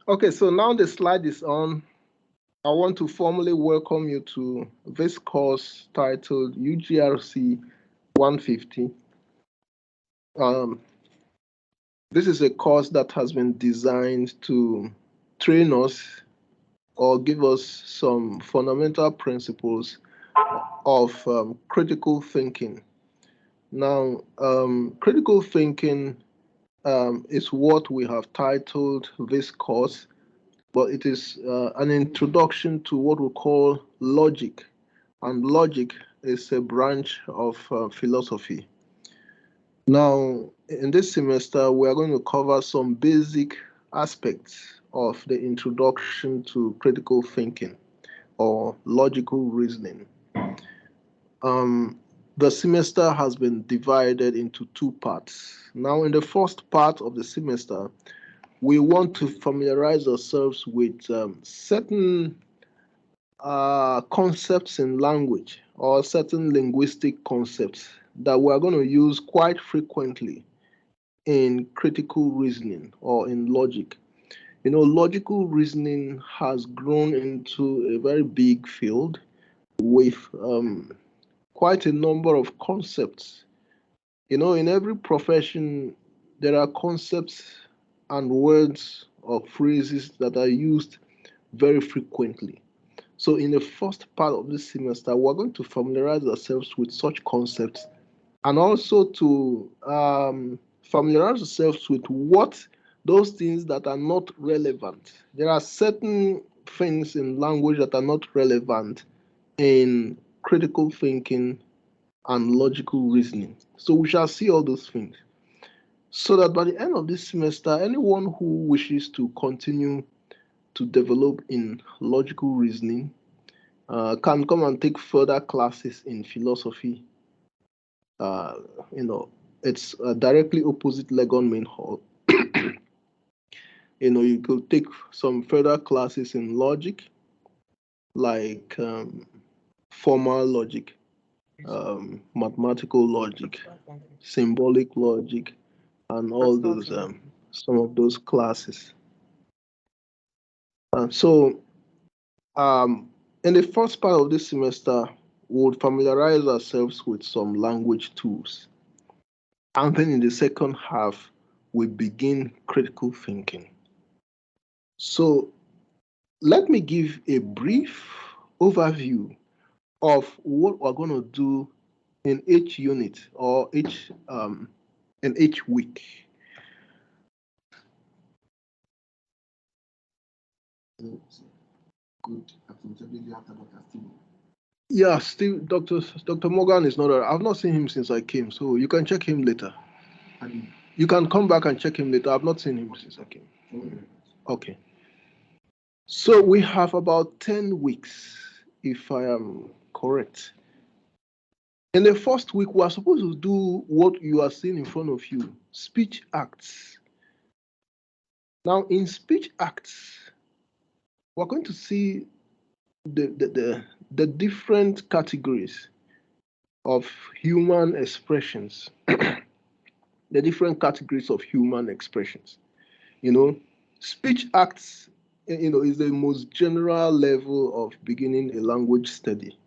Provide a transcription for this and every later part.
Okay, so now the slide is on. I want to formally welcome you to this course titled UGRC 150. This is a course that has been designed to train us or give us some fundamental principles of critical thinking. Now, critical thinking is what we have titled this course, but it is an introduction to what we call logic, and logic is a branch of philosophy. Now, in this semester, we are going to cover some basic aspects of the introduction to critical thinking or logical reasoning. The semester has been divided into two parts. Now, in the first part of the semester, we want to familiarize ourselves with certain concepts in language or certain linguistic concepts that we are going to use quite frequently in critical reasoning or in logic. You know, logical reasoning has grown into a very big field with quite a number of concepts. You know, in every profession, there are concepts and words or phrases that are used very frequently. So in the first part of this semester, we're going to familiarize ourselves with such concepts and also to familiarize ourselves with what those things that are not relevant. There are certain things in language that are not relevant in critical thinking and logical reasoning. So we shall see all those things. So that by the end of this semester, anyone who wishes to continue to develop in logical reasoning can come and take further classes in philosophy. You know, it's directly opposite Legon Main Hall. You know, you could take some further classes in logic, like formal logic, mathematical logic, symbolic logic, and all those some of those classes. So in the first part of this semester, we'll familiarize ourselves with some language tools. And then in the second half, we begin critical thinking. So let me give a brief overview of what we're going to do in each unit or in each week. Good. Yeah, still Dr. Morgan is not there. I've not seen him since I came, so you can check him later. And you can come back and check him later. I've not seen him since I came. Okay. So we have about 10 weeks, if I am correct. In the first week, we are supposed to do what you are seeing in front of you, speech acts. Now, in speech acts, we're going to see the different categories of human expressions, the different categories of human expressions. You know, speech acts, you know, is the most general level of beginning a language study.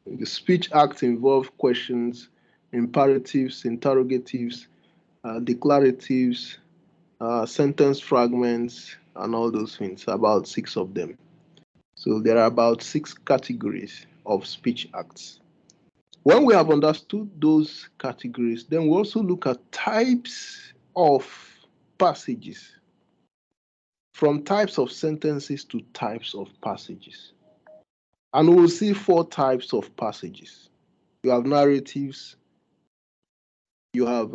The speech acts involve questions, imperatives, interrogatives, declaratives, sentence fragments, and all those things, about 6 of them. So there are about 6 categories of speech acts. When we have understood those categories, then we also look at types of passages, from types of sentences to types of passages. And we'll see 4 types of passages. You have narratives, you have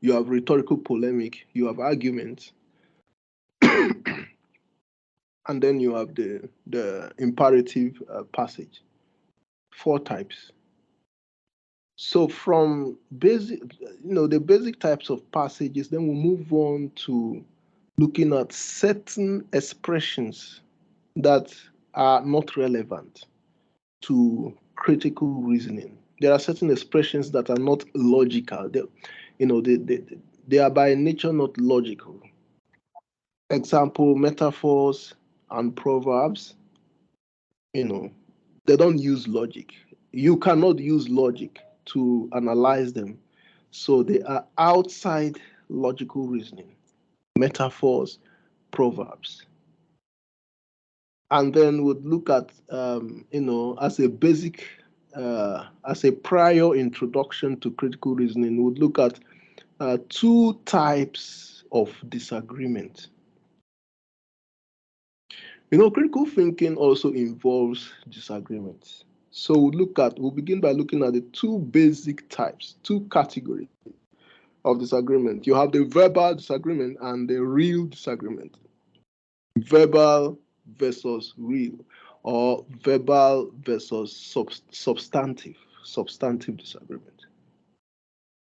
you have rhetorical polemic, you have arguments, and then you have the imperative passage. 4 types. So from basic, you know, the basic types of passages, then we'll move on to looking at certain expressions that are not relevant to critical reasoning. There are certain expressions that are not logical. They are by nature not logical. Example, metaphors and proverbs, they don't use logic. You cannot use logic to analyze them. So they are outside logical reasoning. Metaphors, proverbs. And then would look at, as a basic, as a prior introduction to critical reasoning, would look at two types of disagreement. Critical thinking also involves disagreements. So we'll begin by looking at the two basic types, two categories of disagreement. You have the verbal disagreement and the real disagreement. Verbal versus real, or verbal versus substantive disagreement.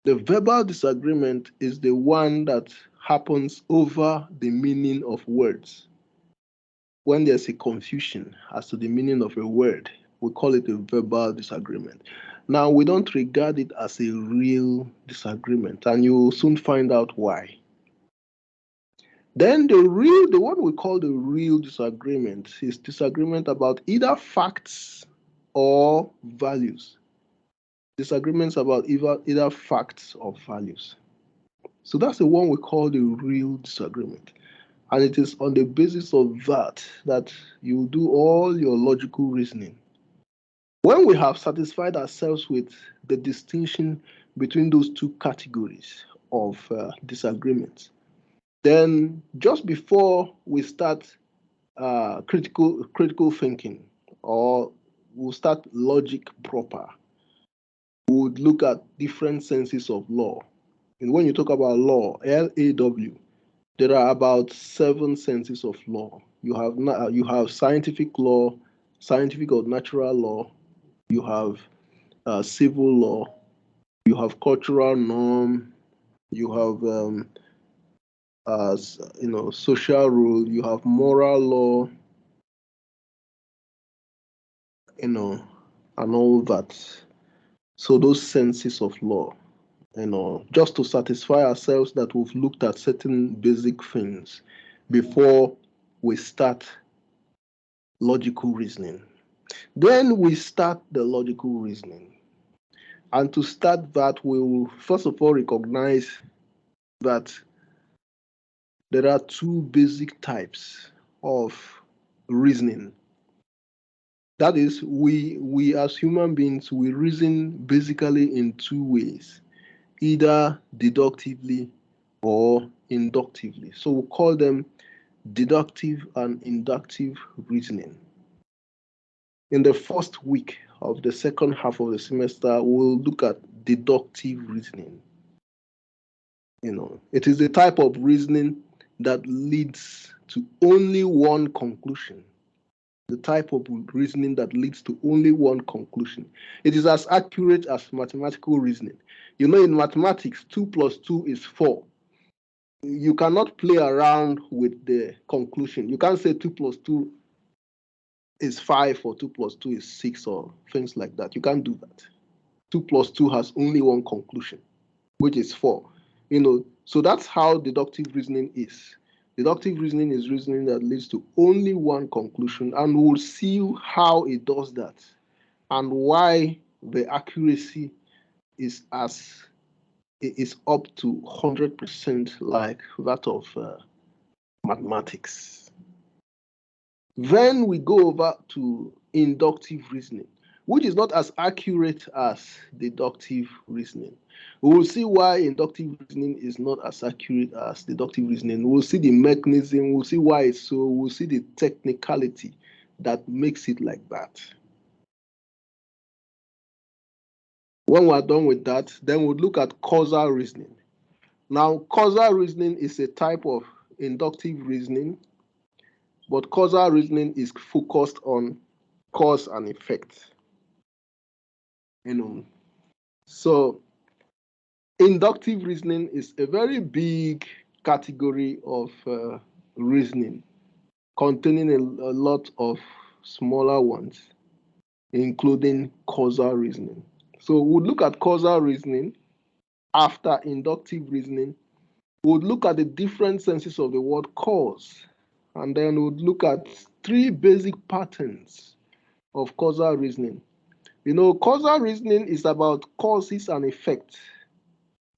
The verbal disagreement is the one that happens over the meaning of words. When there's a confusion as to the meaning of a word, we call it a verbal disagreement. Now, we don't regard it as a real disagreement, and you'll soon find out why. Then the one we call the real disagreement is disagreement about either facts or values. Disagreements about either facts or values. So that's the one we call the real disagreement. And it is on the basis of that you do all your logical reasoning. When we have satisfied ourselves with the distinction between those two categories of disagreements, then just before we start critical thinking, or we'll start logic proper, we would look at different senses of law. And when you talk about law, LAW, there are about 7 senses of law. You have scientific law, scientific or natural law. You have civil law. You have cultural norm. You have social rule. You have moral law. And all that. So those senses of law. Just to satisfy ourselves that we've looked at certain basic things before we start logical reasoning. Then we start the logical reasoning. And to start that, we will first of all recognize that there are two basic types of reasoning. That is, we as human beings, we reason basically in two ways, either deductively or inductively. So we'll call them deductive and inductive reasoning. In the first week of the second half of the semester, we'll look at deductive reasoning. It is the type of reasoning that leads to only one conclusion. The type of reasoning that leads to only one conclusion. It is as accurate as mathematical reasoning. In mathematics, 2 plus 2 is 4. You cannot play around with the conclusion. You can't say 2 plus 2 is 5 or 2 plus 2 is 6 or things like that. You can't do that. 2 plus 2 has only one conclusion, which is 4. So that's how deductive reasoning is. Deductive reasoning is reasoning that leads to only one conclusion, and we'll see how it does that and why the accuracy is up to 100% like that of mathematics. Then we go over to inductive reasoning, which is not as accurate as deductive reasoning. We will see why inductive reasoning is not as accurate as deductive reasoning. We'll see the mechanism, we'll see why it's so, we'll see the technicality that makes it like that. When we're done with that, then we'll look at causal reasoning. Now, causal reasoning is a type of inductive reasoning, but causal reasoning is focused on cause and effect. So inductive reasoning is a very big category of reasoning, containing a lot of smaller ones, including causal reasoning. So we'll look at causal reasoning after inductive reasoning. We'll look at the different senses of the word cause, and then we'll look at 3 basic patterns of causal reasoning. You know, causal reasoning is about causes and effects.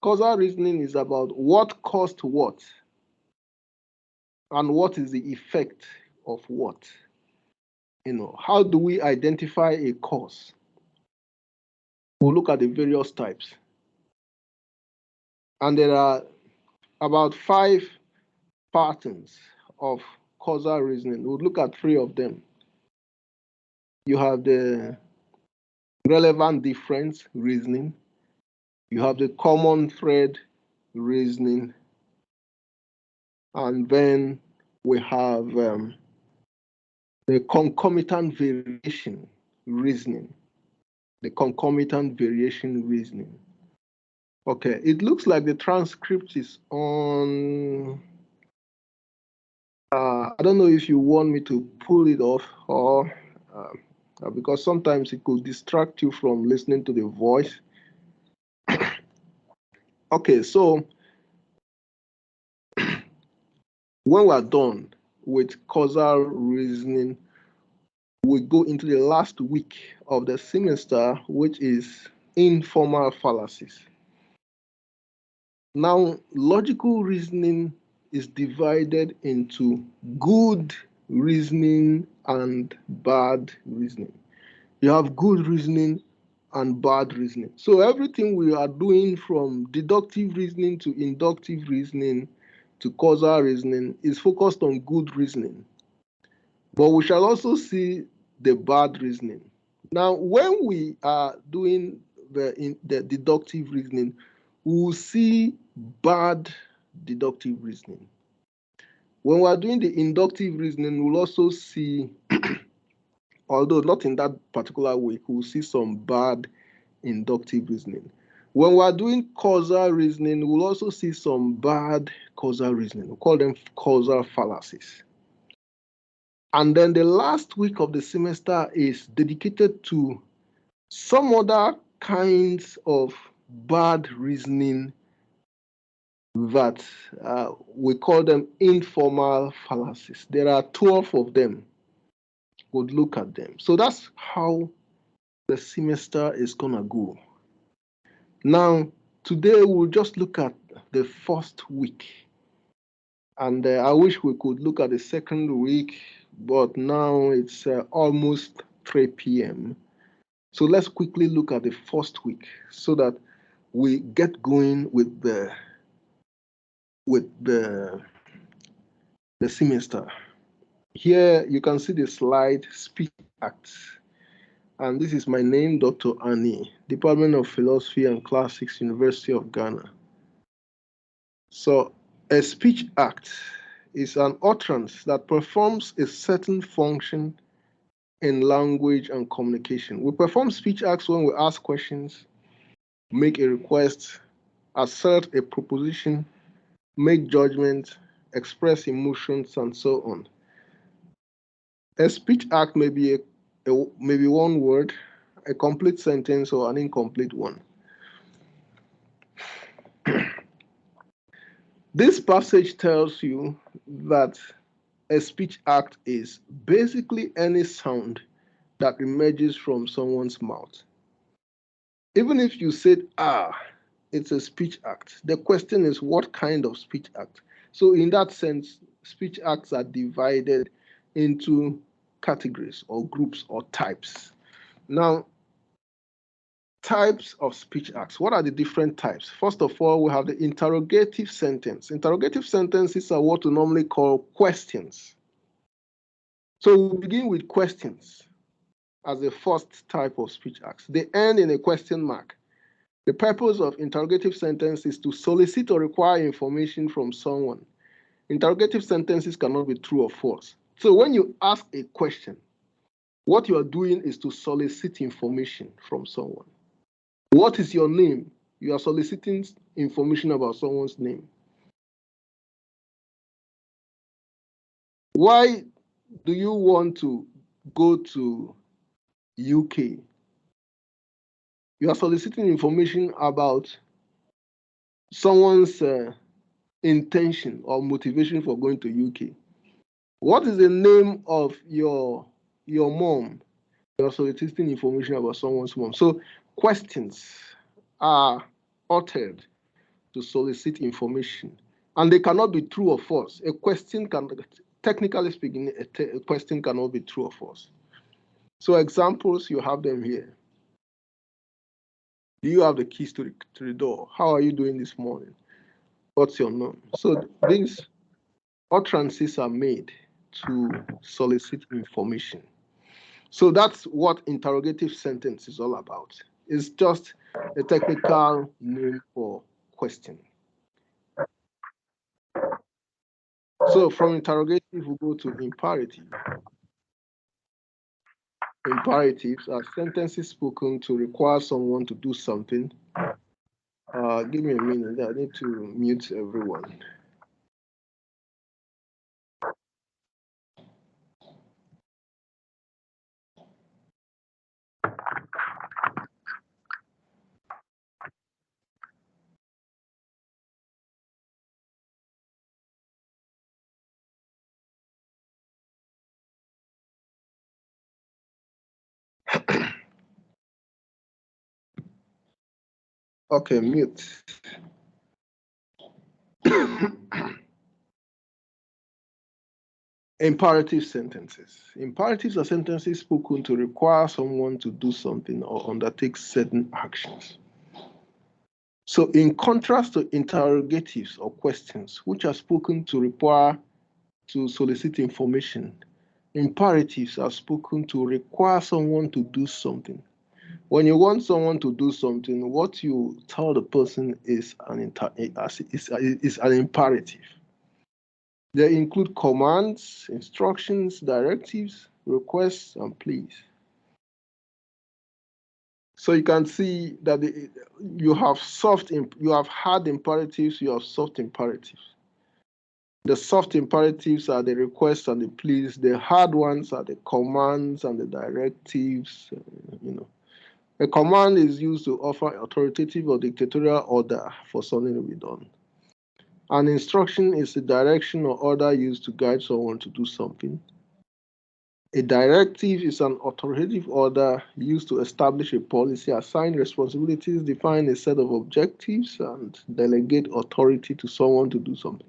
Causal reasoning is about what caused what, and what is the effect of what. You know, how do we identify a cause? We'll look at the various types. And there are about 5 patterns of causal reasoning. We'll look at 3 of them. You have the relevant difference reasoning. You have the common thread reasoning. And then we have the concomitant variation reasoning. The concomitant variation reasoning. Okay, it looks like the transcript is on. I don't know if you want me to pull it off or because sometimes it could distract you from listening to the voice. Okay, so when we're done with causal reasoning, we go into the last week of the semester, which is informal fallacies. Now, logical reasoning is divided into good reasoning and bad reasoning. You have good reasoning and bad reasoning. So everything we are doing from deductive reasoning to inductive reasoning to causal reasoning is focused on good reasoning. But we shall also see the bad reasoning. Now, when we are doing the deductive reasoning, we will see bad deductive reasoning. When we are doing the inductive reasoning, we'll also see, although not in that particular week, we'll see some bad inductive reasoning. When we are doing causal reasoning, we'll also see some bad causal reasoning. We call them causal fallacies. And then the last week of the semester is dedicated to some other kinds of bad reasoning that we call them informal fallacies. There are 12 of them. We'll look at them. So that's how the semester is going to go. Now, today we'll just look at the first week. And I wish we could look at the second week, but now it's almost 3 p.m. So let's quickly look at the first week so that we get going with the semester. Here you can see the slide, Speech Acts. And this is my name, Dr. Ani, Department of Philosophy and Classics, University of Ghana. So a speech act is an utterance that performs a certain function in language and communication. We perform speech acts when we ask questions, make a request, assert a proposition, make judgment, express emotions, and so on. A speech act may be maybe one word, a complete sentence, or an incomplete one. This passage tells you that a speech act is basically any sound that emerges from someone's mouth. Even if you said, it's a speech act, the question is what kind of speech act? So in that sense, speech acts are divided into categories or groups or types. Now, types of speech acts. What are the different types? First of all, we have the interrogative sentence. Interrogative sentences are what we normally call questions. So we'll begin with questions as the first type of speech acts. They end in a question mark. The purpose of interrogative sentence is to solicit or require information from someone. Interrogative sentences cannot be true or false. So when you ask a question, what you are doing is to solicit information from someone. What is your name? You are soliciting information about someone's name. Why do you want to go to UK. You are soliciting information about someone's intention or motivation for going to UK. What is the name of your mom? You are soliciting information about someone's mom. So questions are uttered to solicit information, and they cannot be true or false. A question can, technically speaking, a question cannot be true or false. So examples, you have them here. Do you have the keys to the door? How are you doing this morning? What's your name? So these utterances are made to solicit information. So that's what interrogative sentence is all about. It's just a technical name for question. So from interrogative, we go to imperative. Imperatives are sentences spoken to require someone to do something. Give me a minute. I need to mute everyone. Okay, mute. Imperative sentences. Imperatives are sentences spoken to require someone to do something or undertake certain actions. So in contrast to interrogatives or questions, which are spoken to require to solicit information, imperatives are spoken to require someone to do something. When you want someone to do something, what you tell the person is an imperative. They include commands, instructions, directives, requests, and pleas. So you can see that you have hard imperatives, you have soft imperatives. The soft imperatives are the requests and the pleas. The hard ones are the commands and the directives. A command is used to offer authoritative or dictatorial order for something to be done. An instruction is a direction or order used to guide someone to do something. A directive is an authoritative order used to establish a policy, assign responsibilities, define a set of objectives, and delegate authority to someone to do something.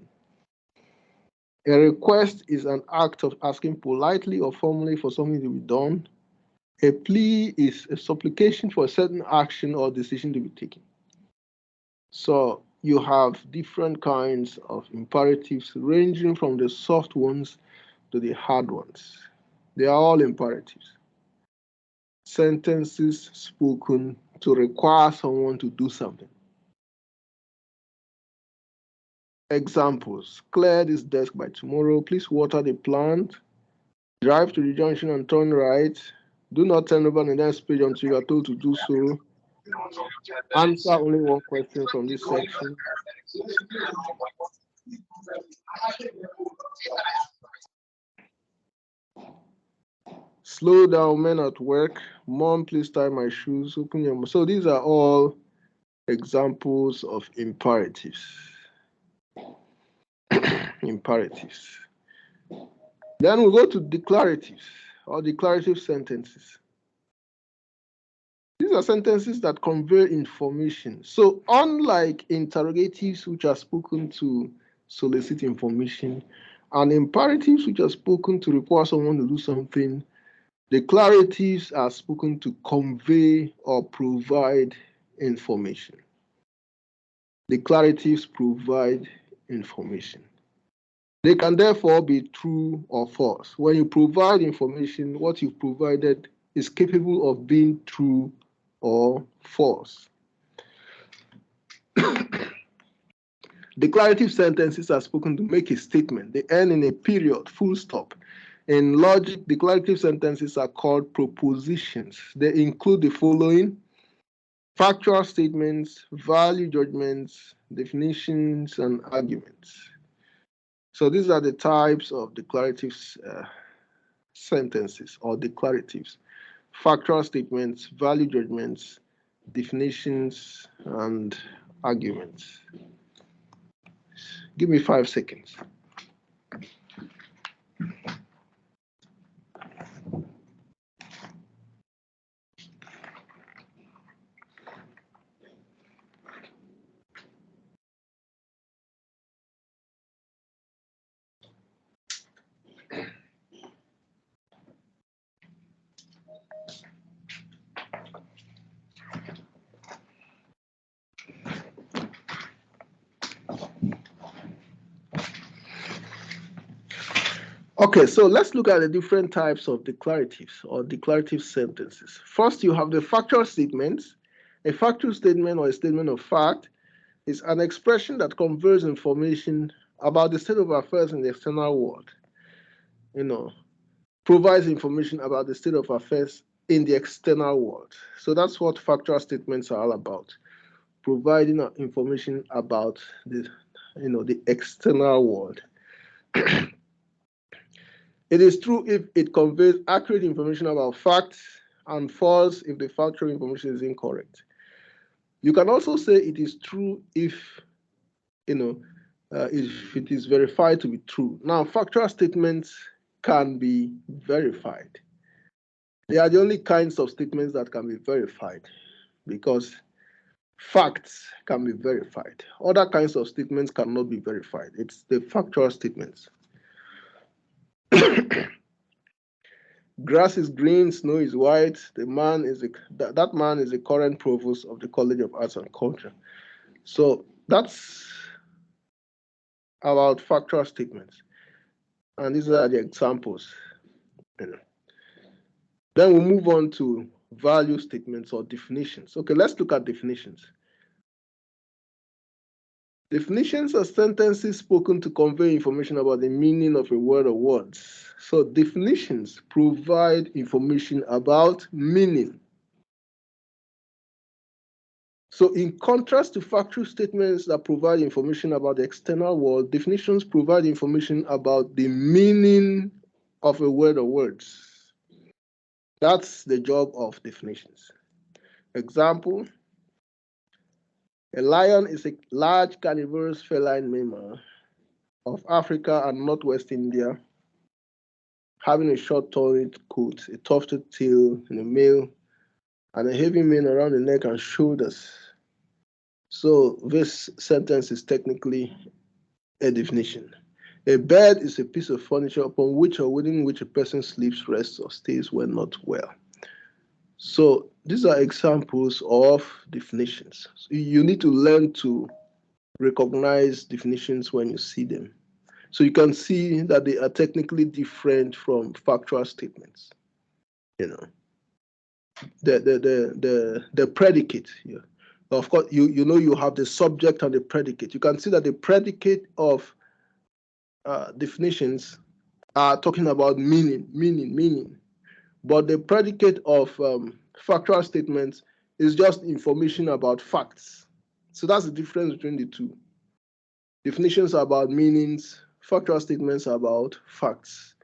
A request is an act of asking politely or formally for something to be done. A plea is a supplication for a certain action or decision to be taken. So you have different kinds of imperatives ranging from the soft ones to the hard ones. They are all imperatives. Sentences spoken to require someone to do something. Examples: clear this desk by tomorrow. Please water the plant. Drive to the junction and turn right. Do not turn over the next page until you are told to do so. Answer only one question from this section. Slow down, men at work. Mom, please tie my shoes. Open your mouth. So these are all examples of imperatives. Imperatives. Then we go to declaratives or declarative sentences. These are sentences that convey information. So unlike interrogatives, which are spoken to solicit information, and imperatives, which are spoken to require someone to do something, declaratives are spoken to convey or provide information. Declaratives provide information. They can therefore be true or false. When you provide information, what you've provided is capable of being true or false. Declarative sentences are spoken to make a statement. They end in a period, full stop. In logic, declarative sentences are called propositions. They include the following: factual statements, value judgments, definitions, and arguments. So these are the types of declarative sentences or declaratives, factual statements, value judgments, definitions, and arguments. Give me 5 seconds. Okay, so let's look at the different types of declaratives or declarative sentences. First, you have the factual statements. A factual statement or a statement of fact is an expression that conveys information about the state of affairs in the external world. Provides information about the state of affairs in the external world. So that's what factual statements are all about. Providing information about the external world. It is true if it conveys accurate information about facts and false if the factual information is incorrect. You can also say it is true if it is verified to be true. Now, factual statements can be verified. They are the only kinds of statements that can be verified because facts can be verified. Other kinds of statements cannot be verified. It's the factual statements. Grass is green, snow is white. That man is the current provost of the College of Arts and Culture. So that's about factual statements. And these are the examples. Then we'll move on to value statements or definitions. Okay, let's look at definitions. Definitions are sentences spoken to convey information about the meaning of a word or words. So definitions provide information about meaning. So in contrast to factual statements that provide information about the external world, definitions provide information about the meaning of a word or words. That's the job of definitions. Example, a lion is a large carnivorous feline mammal of Africa and Northwest India, having a short-toed coat, a tufted tail in the male, and a heavy mane around the neck and shoulders. So this sentence is technically a definition. A bed is a piece of furniture upon which or within which a person sleeps, rests, or stays when not well. So these are examples of definitions. So you need to learn to recognize definitions when you see them. So you can see that they are technically different from factual statements. The predicate. Yeah. Of course, you have the subject and the predicate. You can see that the predicate of definitions are talking about meaning. But the predicate of factual statements is just information about facts. So that's the difference between the two. Definitions are about meanings, factual statements are about facts.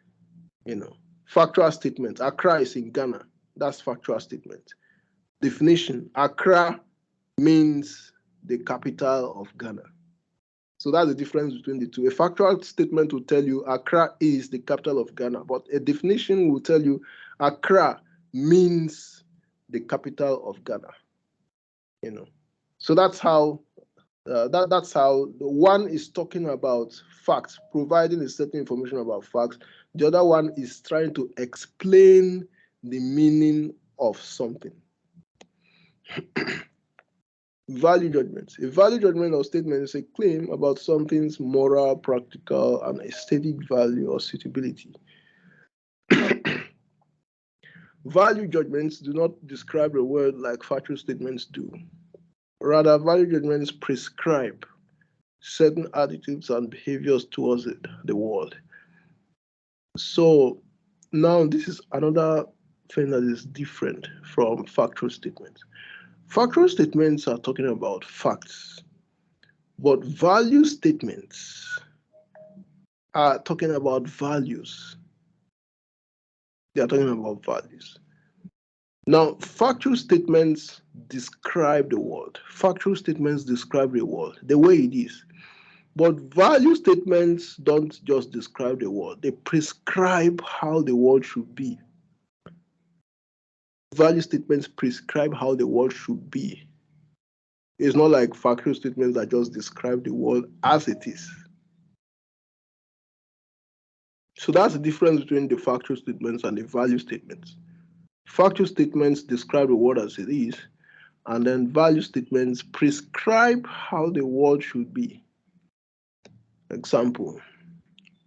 Factual statements, Accra is in Ghana. That's factual statement. Definition, Accra means the capital of Ghana. So that's the difference between the two. A factual statement will tell you Accra is the capital of Ghana, but a definition will tell you Accra means the capital of Ghana. So that's how that's how the one is talking about facts, providing a certain information about facts. The other one is trying to explain the meaning of something. Value judgments. A value judgment or statement is a claim about something's moral, practical, and aesthetic value or suitability. Value judgments do not describe a word like factual statements do. Rather, value judgments prescribe certain attitudes and behaviors towards the world. So now this is another thing that is different from factual statements. Factual statements are talking about facts, but value statements are talking about values. They are talking about values. Now, factual statements describe the world. Factual statements describe the world the way it is. But value statements don't just describe the world, they prescribe how the world should be. Value statements prescribe how the world should be. It's not like factual statements that just describe the world as it is. So that's the difference between the factual statements and the value statements. Factual statements describe the world as it is, and then value statements prescribe how the world should be. Example.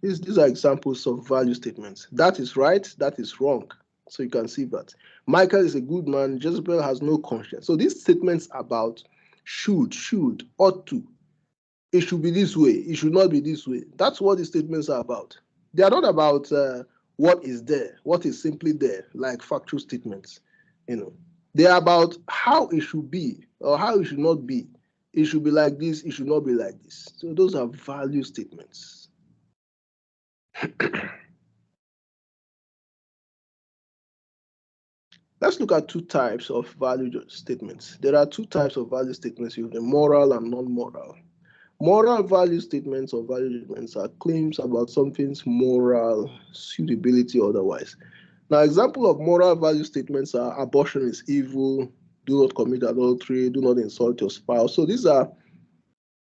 These are examples of value statements. That is right, that is wrong. So you can see that. Michael is a good man, Jezebel has no conscience. So these statements about should, ought to, it should be this way, it should not be this way. That's what the statements are about. They are not about what is there, what is simply there, like factual statements. They are about how it should be or how it should not be. It should be like this, it should not be like this. So those are value statements. Let's look at two types of value statements. There are two types of value statements: you have the moral and non-moral. Moral value statements or value statements are claims about something's moral suitability or otherwise. Now, example of moral value statements are abortion is evil, do not commit adultery, do not insult your spouse. So these are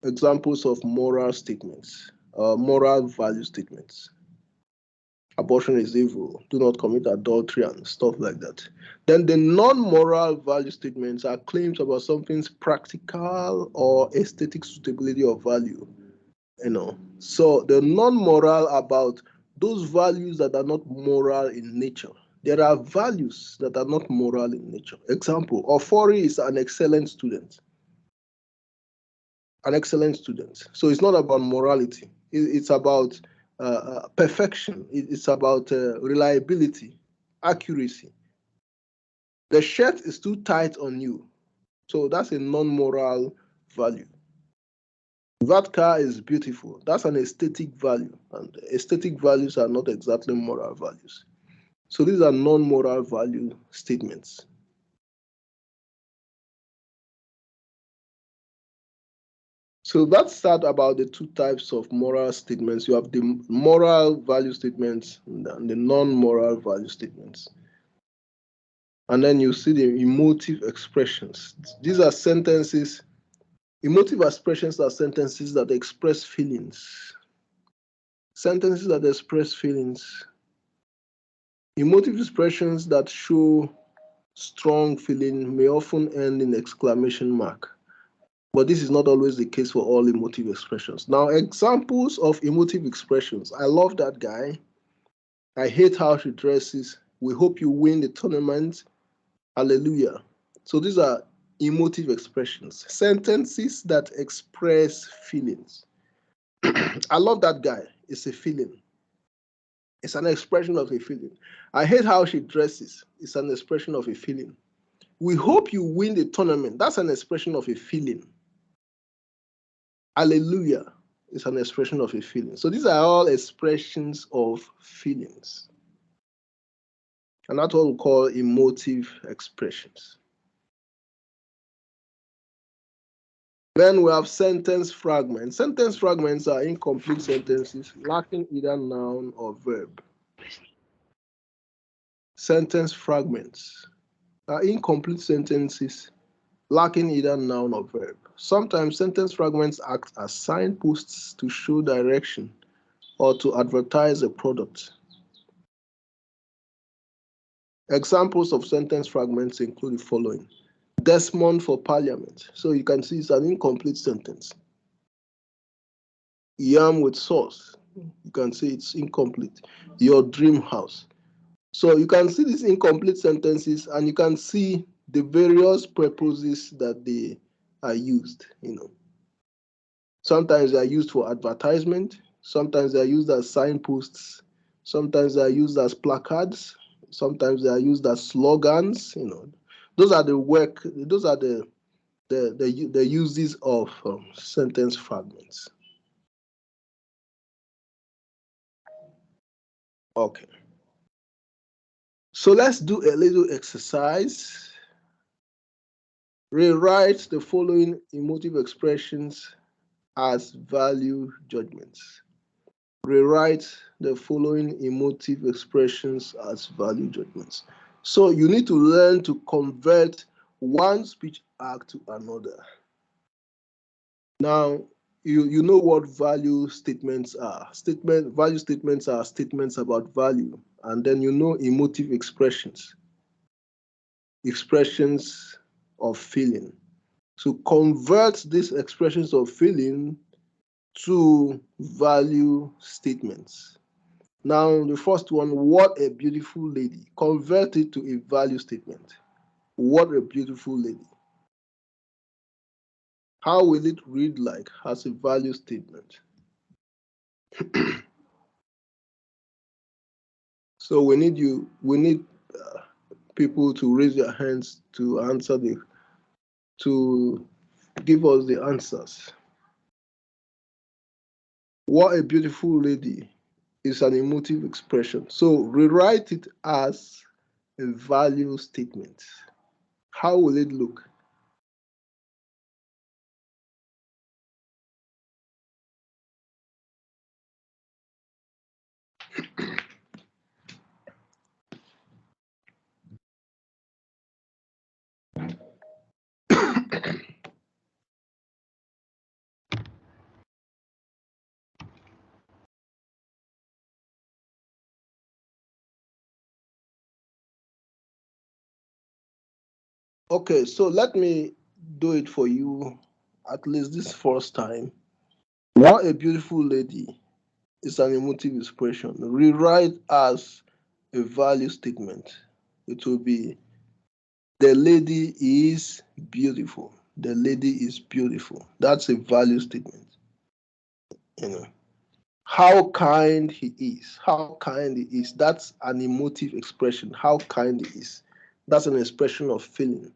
examples of moral statements, moral value statements. Abortion is evil, do not commit adultery and stuff like that. Then the non-moral value statements are claims about something's practical or aesthetic suitability or value. So the non-moral about those values that are not moral in nature. There are values that are not moral in nature. Example, Ofori is an excellent student. An excellent student. So it's not about morality. It's about perfection. It's about reliability, accuracy. The shirt is too tight on you. So that's a non-moral value. That car is beautiful. That's an aesthetic value. And aesthetic values are not exactly moral values. So these are non-moral value statements. So that's that about the two types of moral statements. You have the moral value statements and the non-moral value statements. And then you see the emotive expressions. These are sentences. Emotive expressions are sentences that express feelings. Sentences that express feelings. Emotive expressions that show strong feeling may often end in exclamation mark. But this is not always the case for all emotive expressions. Now, examples of emotive expressions. I love that guy. I hate how she dresses. We hope you win the tournament. Hallelujah. So these are emotive expressions, sentences that express feelings. I love that guy. It's a feeling. It's an expression of a feeling. I hate how she dresses. It's an expression of a feeling. We hope you win the tournament. That's an expression of a feeling. Hallelujah is an expression of a feeling. So these are all expressions of feelings. And that's what we call emotive expressions. Then we have sentence fragments. Sentence fragments are incomplete sentences lacking either noun or verb. Sentence fragments are incomplete sentences lacking either noun or verb. Sometimes sentence fragments act as signposts to show direction or to advertise a product. Examples of sentence fragments include the following. Desmond for Parliament. So you can see it's an incomplete sentence. Yam with sauce. You can see it's incomplete. Your dream house. So you can see these incomplete sentences and you can see the various purposes that they are used. Sometimes they are used for advertisement. Sometimes they are used as signposts. Sometimes they are used as placards. Sometimes they are used as slogans. Those are the uses of sentence fragments. Okay. So let's do a little exercise. Rewrite the following emotive expressions as value judgments. Rewrite the following emotive expressions as value judgments. So you need to learn to convert one speech act to another. Now, you know what value statements are. Value statements are statements about value, and then you know emotive expressions of feeling. To convert these expressions of feeling to value statements. Now, the first one, what a beautiful lady. Convert it to a value statement. What a beautiful lady. How will it read like as a value statement? So we need people to raise their hands to answer to give us the answers. What a beautiful lady is an emotive expression. So rewrite it as a value statement. How will it look? Okay, so let me do it for you at least this first time. What a beautiful lady is an emotive expression. Rewrite as a value statement. It will be the lady is beautiful. The lady is beautiful. That's a value statement. You know, how kind he is. How kind he is. That's an emotive expression. How kind he is. That's an expression of feeling,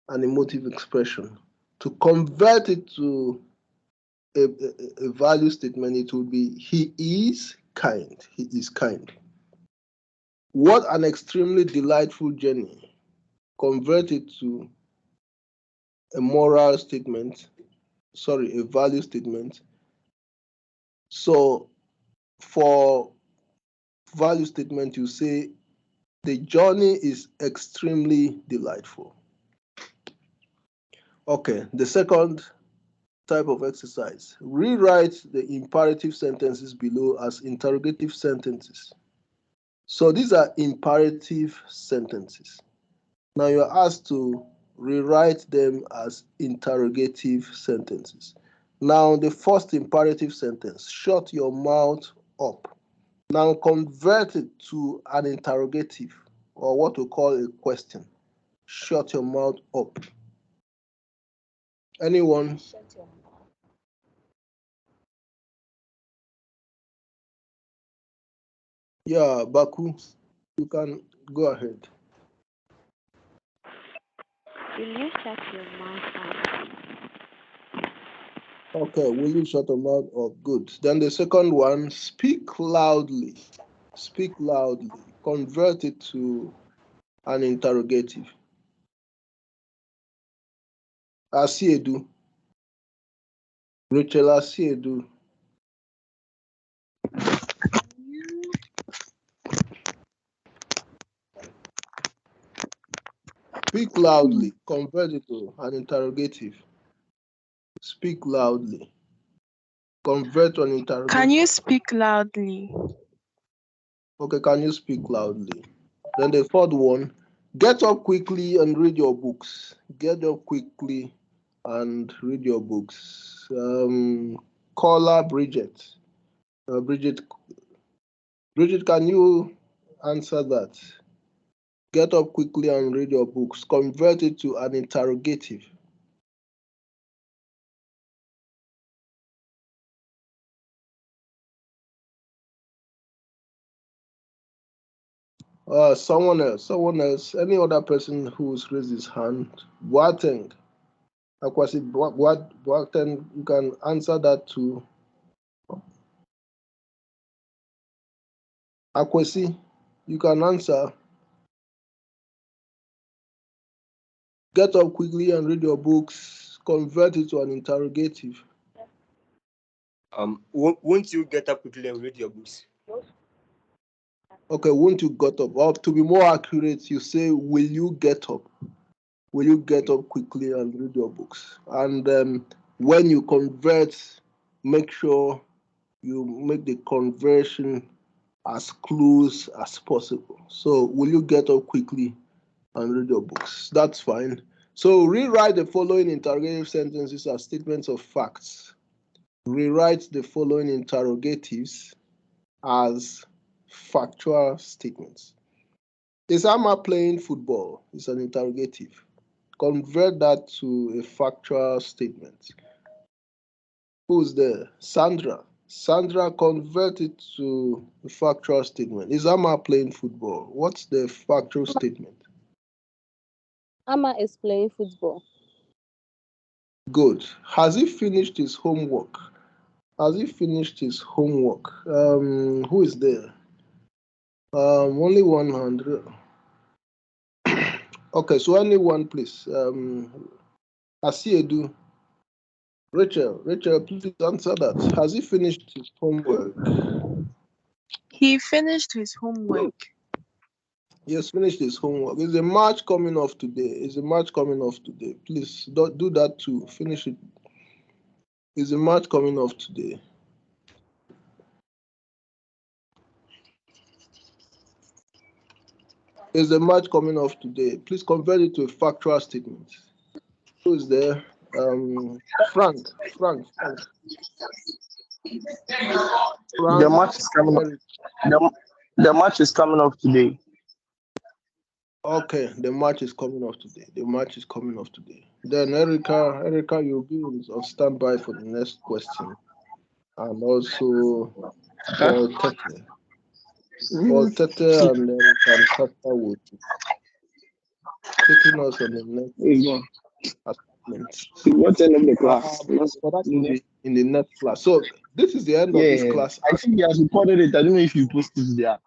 an emotive expression. To convert it to a value statement, it would be he is kind. He is kind. What an extremely delightful journey. Convert it to a moral statement, sorry, a value statement. So for value statement, you say the journey is extremely delightful. Okay, the second type of exercise. Rewrite the imperative sentences below as interrogative sentences. So these are imperative sentences. Now you're asked to rewrite them as interrogative sentences. Now the first imperative sentence, shut your mouth up. Now convert it to an interrogative or what we call a question. Shut your mouth up. Anyone? Shut your mouth. Yeah, Baku, you can go ahead. Will you shut your mouth up? Okay, will you shut your mouth up? Good. Then the second one, speak loudly. Speak loudly. Convert it to an interrogative. Asiedu. Rachel Asiedu. Speak loudly. Convert it to an interrogative. Speak loudly. Convert to an interrogative. Can you speak loudly? Okay, can you speak loudly? Then the third one, get up quickly and read your books. Get up quickly and read your books. Caller Bridget. Bridget, can you answer that? Get up quickly and read your books. Convert it to an interrogative. Someone else, any other person who's raised his hand. Boateng, Akwasi Boateng, you can answer that too. Akwasi, you can answer. Get up quickly and read your books. Convert it to an interrogative. Won't you get up quickly and read your books? Okay, won't you get up? Or to be more accurate, you say, will you get up? Will you get up quickly and read your books? And when you convert, make sure you make the conversion as close as possible. So, will you get up quickly and read your books? That's fine. So, rewrite the following interrogative sentences as statements of facts. Rewrite the following interrogatives as factual statements. Is Amma playing football? It's an interrogative. Convert that to a factual statement. Who's there? Sandra. Sandra, convert it to a factual statement. Is Amma playing football? What's the factual statement? Amma is playing football. Good. Has he finished his homework? Has he finished his homework? Who is there? Only 100. Okay, so anyone, please. Asiedu. Rachel, please answer that. Has he finished his homework? He finished his homework. He has finished his homework. Is a match coming off today? Is a match coming off today? Please do that too. Finish it. Is a match coming off today? Is the match coming off today? Please convert it to a factual statement. Who is there? Frank. The match is coming up. The match is coming off today. Okay, the match is coming off today. The match is coming off today. Then Erica, you'll be on standby for the next question. And also for Tete. For Tete and Erica will be taking us on the next assignment. What's the end of the class? For that in the next class. So this is the end of this class. I think he has recorded it. I don't know if you posted it there.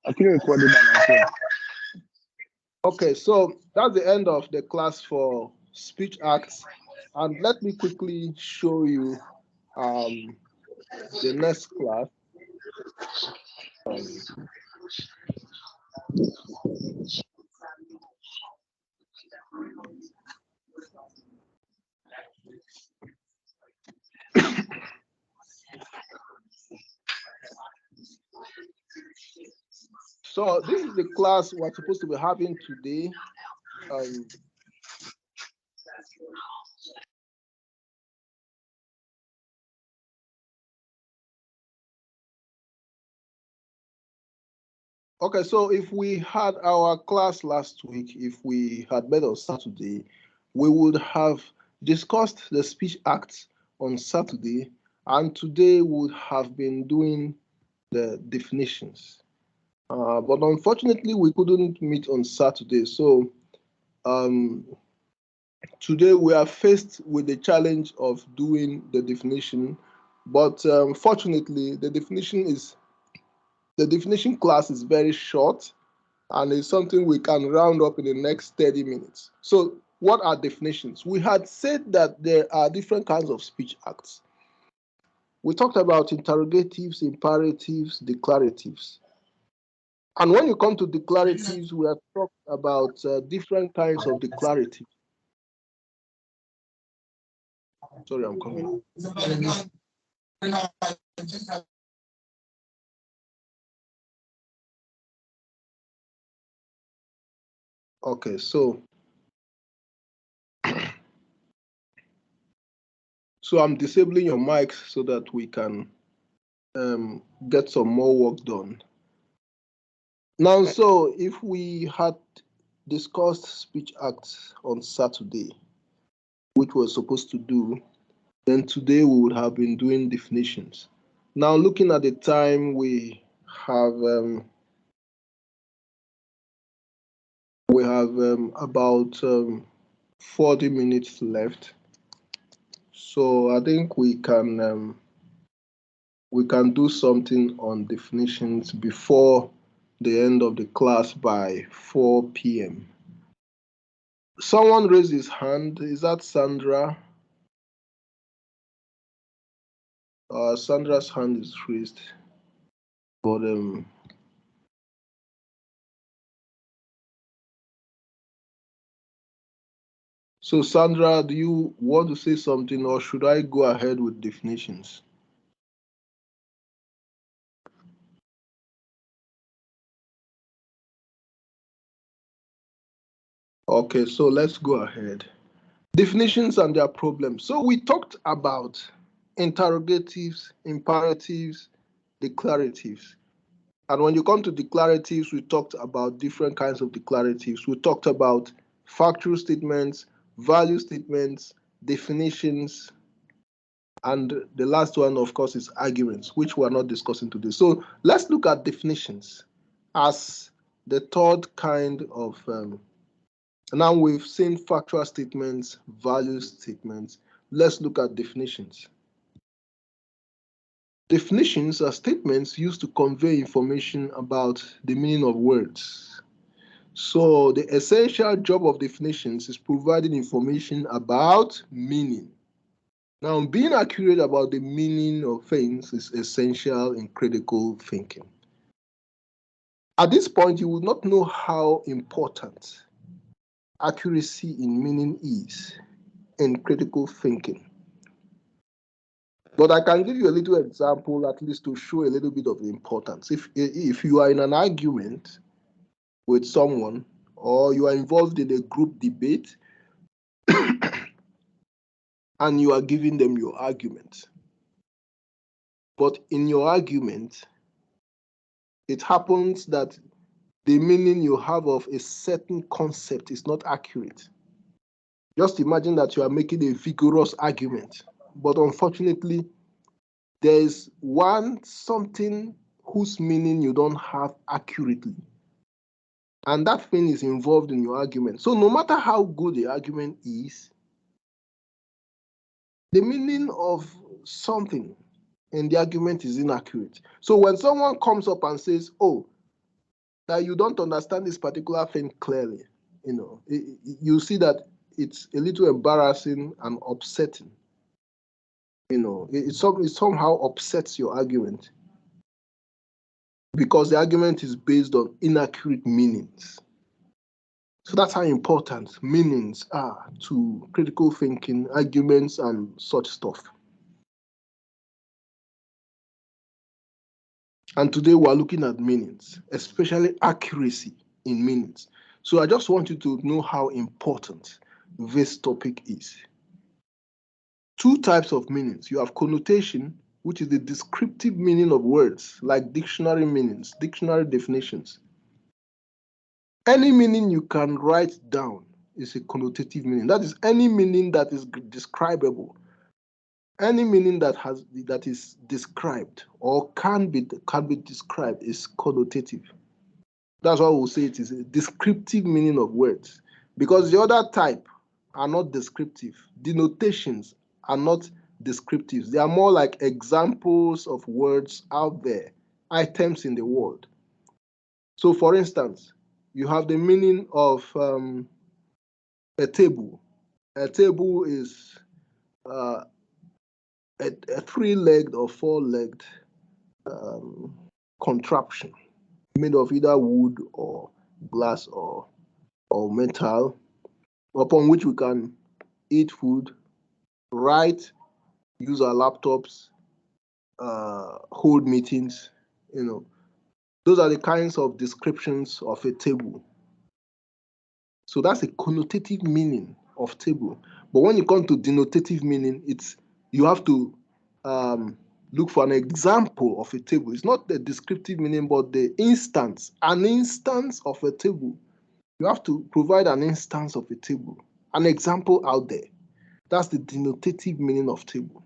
I couldn't record it by myself. Okay, so that's the end of the class for speech acts. And let me quickly show you the next class. So this is the class we're supposed to be having today. Okay, so if we had our class last week, if we had met on Saturday, we would have discussed the speech acts on Saturday, and today would have been doing the definitions. But unfortunately, we couldn't meet on Saturday. So today we are faced with the challenge of doing the definition. But fortunately, the definition class is very short, and it's something we can round up in the next 30 minutes. So what are definitions? We had said that there are different kinds of speech acts. We talked about interrogatives, imperatives, declaratives. And when you come to declaratives, we have talked about different kinds of declaratives. Sorry, I'm coming. Okay, so I'm disabling your mics so that we can get some more work done. Now, so if we had discussed speech acts on Saturday, which we're supposed to do, then today we would have been doing definitions. Now, looking at the time, we have about 40 minutes left. So I think we can do something on definitions before the end of the class by 4 p.m. Someone raised his hand. Is that Sandra? Sandra's hand is raised. But so Sandra, do you want to say something, or should I go ahead with definitions? Okay, so let's go ahead. Definitions and their problems. So we talked about interrogatives, imperatives, declaratives. And when you come to declaratives, we talked about different kinds of declaratives. We talked about factual statements, value statements, definitions, and the last one, of course, is arguments, which we're not discussing today. So let's look at definitions as the third kind of. Now we've seen factual statements, value statements. Let's look at definitions. Definitions are statements used to convey information about the meaning of words. So the essential job of definitions is providing information about meaning. Now, being accurate about the meaning of things is essential in critical thinking. At this point, you will not know how important accuracy in meaning is in critical thinking. But I can give you a little example, at least to show a little bit of the importance. If you are in an argument with someone, or you are involved in a group debate, and you are giving them your argument, but in your argument, it happens that the meaning you have of a certain concept is not accurate. Just imagine that you are making a vigorous argument, but unfortunately, there is something whose meaning you don't have accurately. And that thing is involved in your argument. So no matter how good the argument is, the meaning of something in the argument is inaccurate. So when someone comes up and says, oh, that you don't understand this particular thing clearly, you see that it's a little embarrassing and upsetting. It somehow upsets your argument because the argument is based on inaccurate meanings. So that's how important meanings are to critical thinking, arguments, and such stuff. And today we're looking at meanings, especially accuracy in meanings. So I just want you to know how important this topic is. Two types of meanings. You have connotation, which is the descriptive meaning of words, like dictionary meanings, dictionary definitions. Any meaning you can write down is a connotative meaning. That is any meaning that is describable. Any meaning that is described or can be described is connotative. That's why we'll say it is a descriptive meaning of words, because the other type are not descriptive. Denotations are not descriptives. They are more like examples of words out there, items in the world. So, for instance, you have the meaning of a table. A table is a three-legged or four-legged contraption made of either wood or glass or metal, upon which we can eat food, write, use our laptops, hold meetings. Those are the kinds of descriptions of a table. So that's a connotative meaning of table. But when you come to denotative meaning, you have to look for an example of a table. It's not the descriptive meaning, but the instance, an instance of a table. You have to provide an instance of a table, an example out there. That's the denotative meaning of table.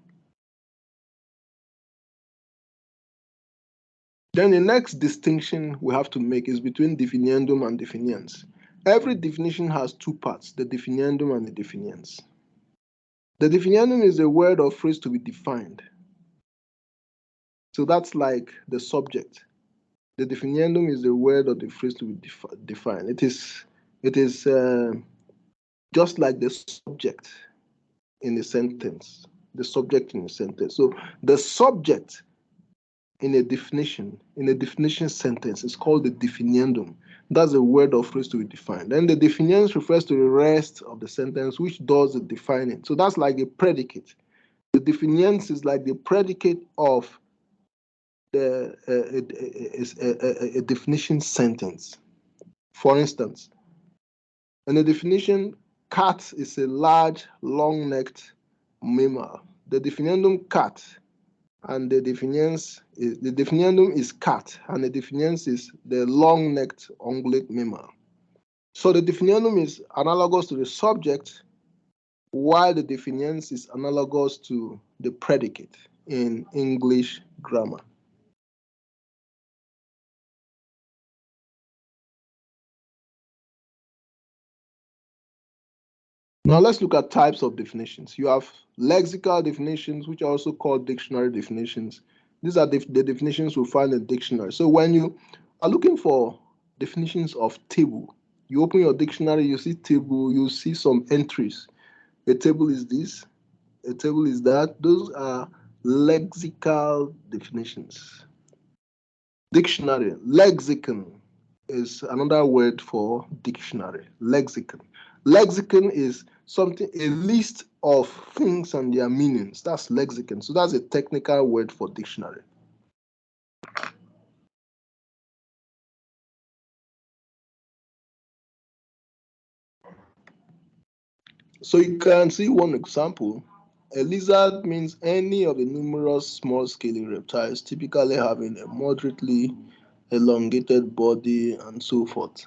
Then the next distinction we have to make is between definiendum and definiens. Every definition has two parts, the definiendum and the definiens. The definiendum is a word or phrase to be defined. So that's like the subject. The definiendum is a word or the phrase to be defined. It is just like the subject in a sentence. The subject in a sentence. So the subject in a definition sentence is called the definiendum. That's a word or phrase to be defined. Then the definiens refers to the rest of the sentence, which does the defining. So that's like a predicate. The definiens is like the predicate of the a definition sentence. For instance, in the definition, cat is a large, long-necked mammal. The definiendum cat and the definiendum is cat, and the definiens is the long-necked ungulate mammal. So the definiendum is analogous to the subject, while the definiens is analogous to the predicate in English grammar. Now let's look at types of definitions. You have lexical definitions, which are also called dictionary definitions. These are the definitions we find in dictionary. So when you are looking for definitions of table, you open your dictionary, you see table, you see some entries. A table is this, a table is that. Those are lexical definitions. Dictionary, lexicon is another word for dictionary. Lexicon. Lexicon is something, a list of things and their meanings. That's lexicon. So that's a technical word for dictionary. So you can see one example. A lizard means any of the numerous small scaly reptiles, typically having a moderately elongated body and so forth.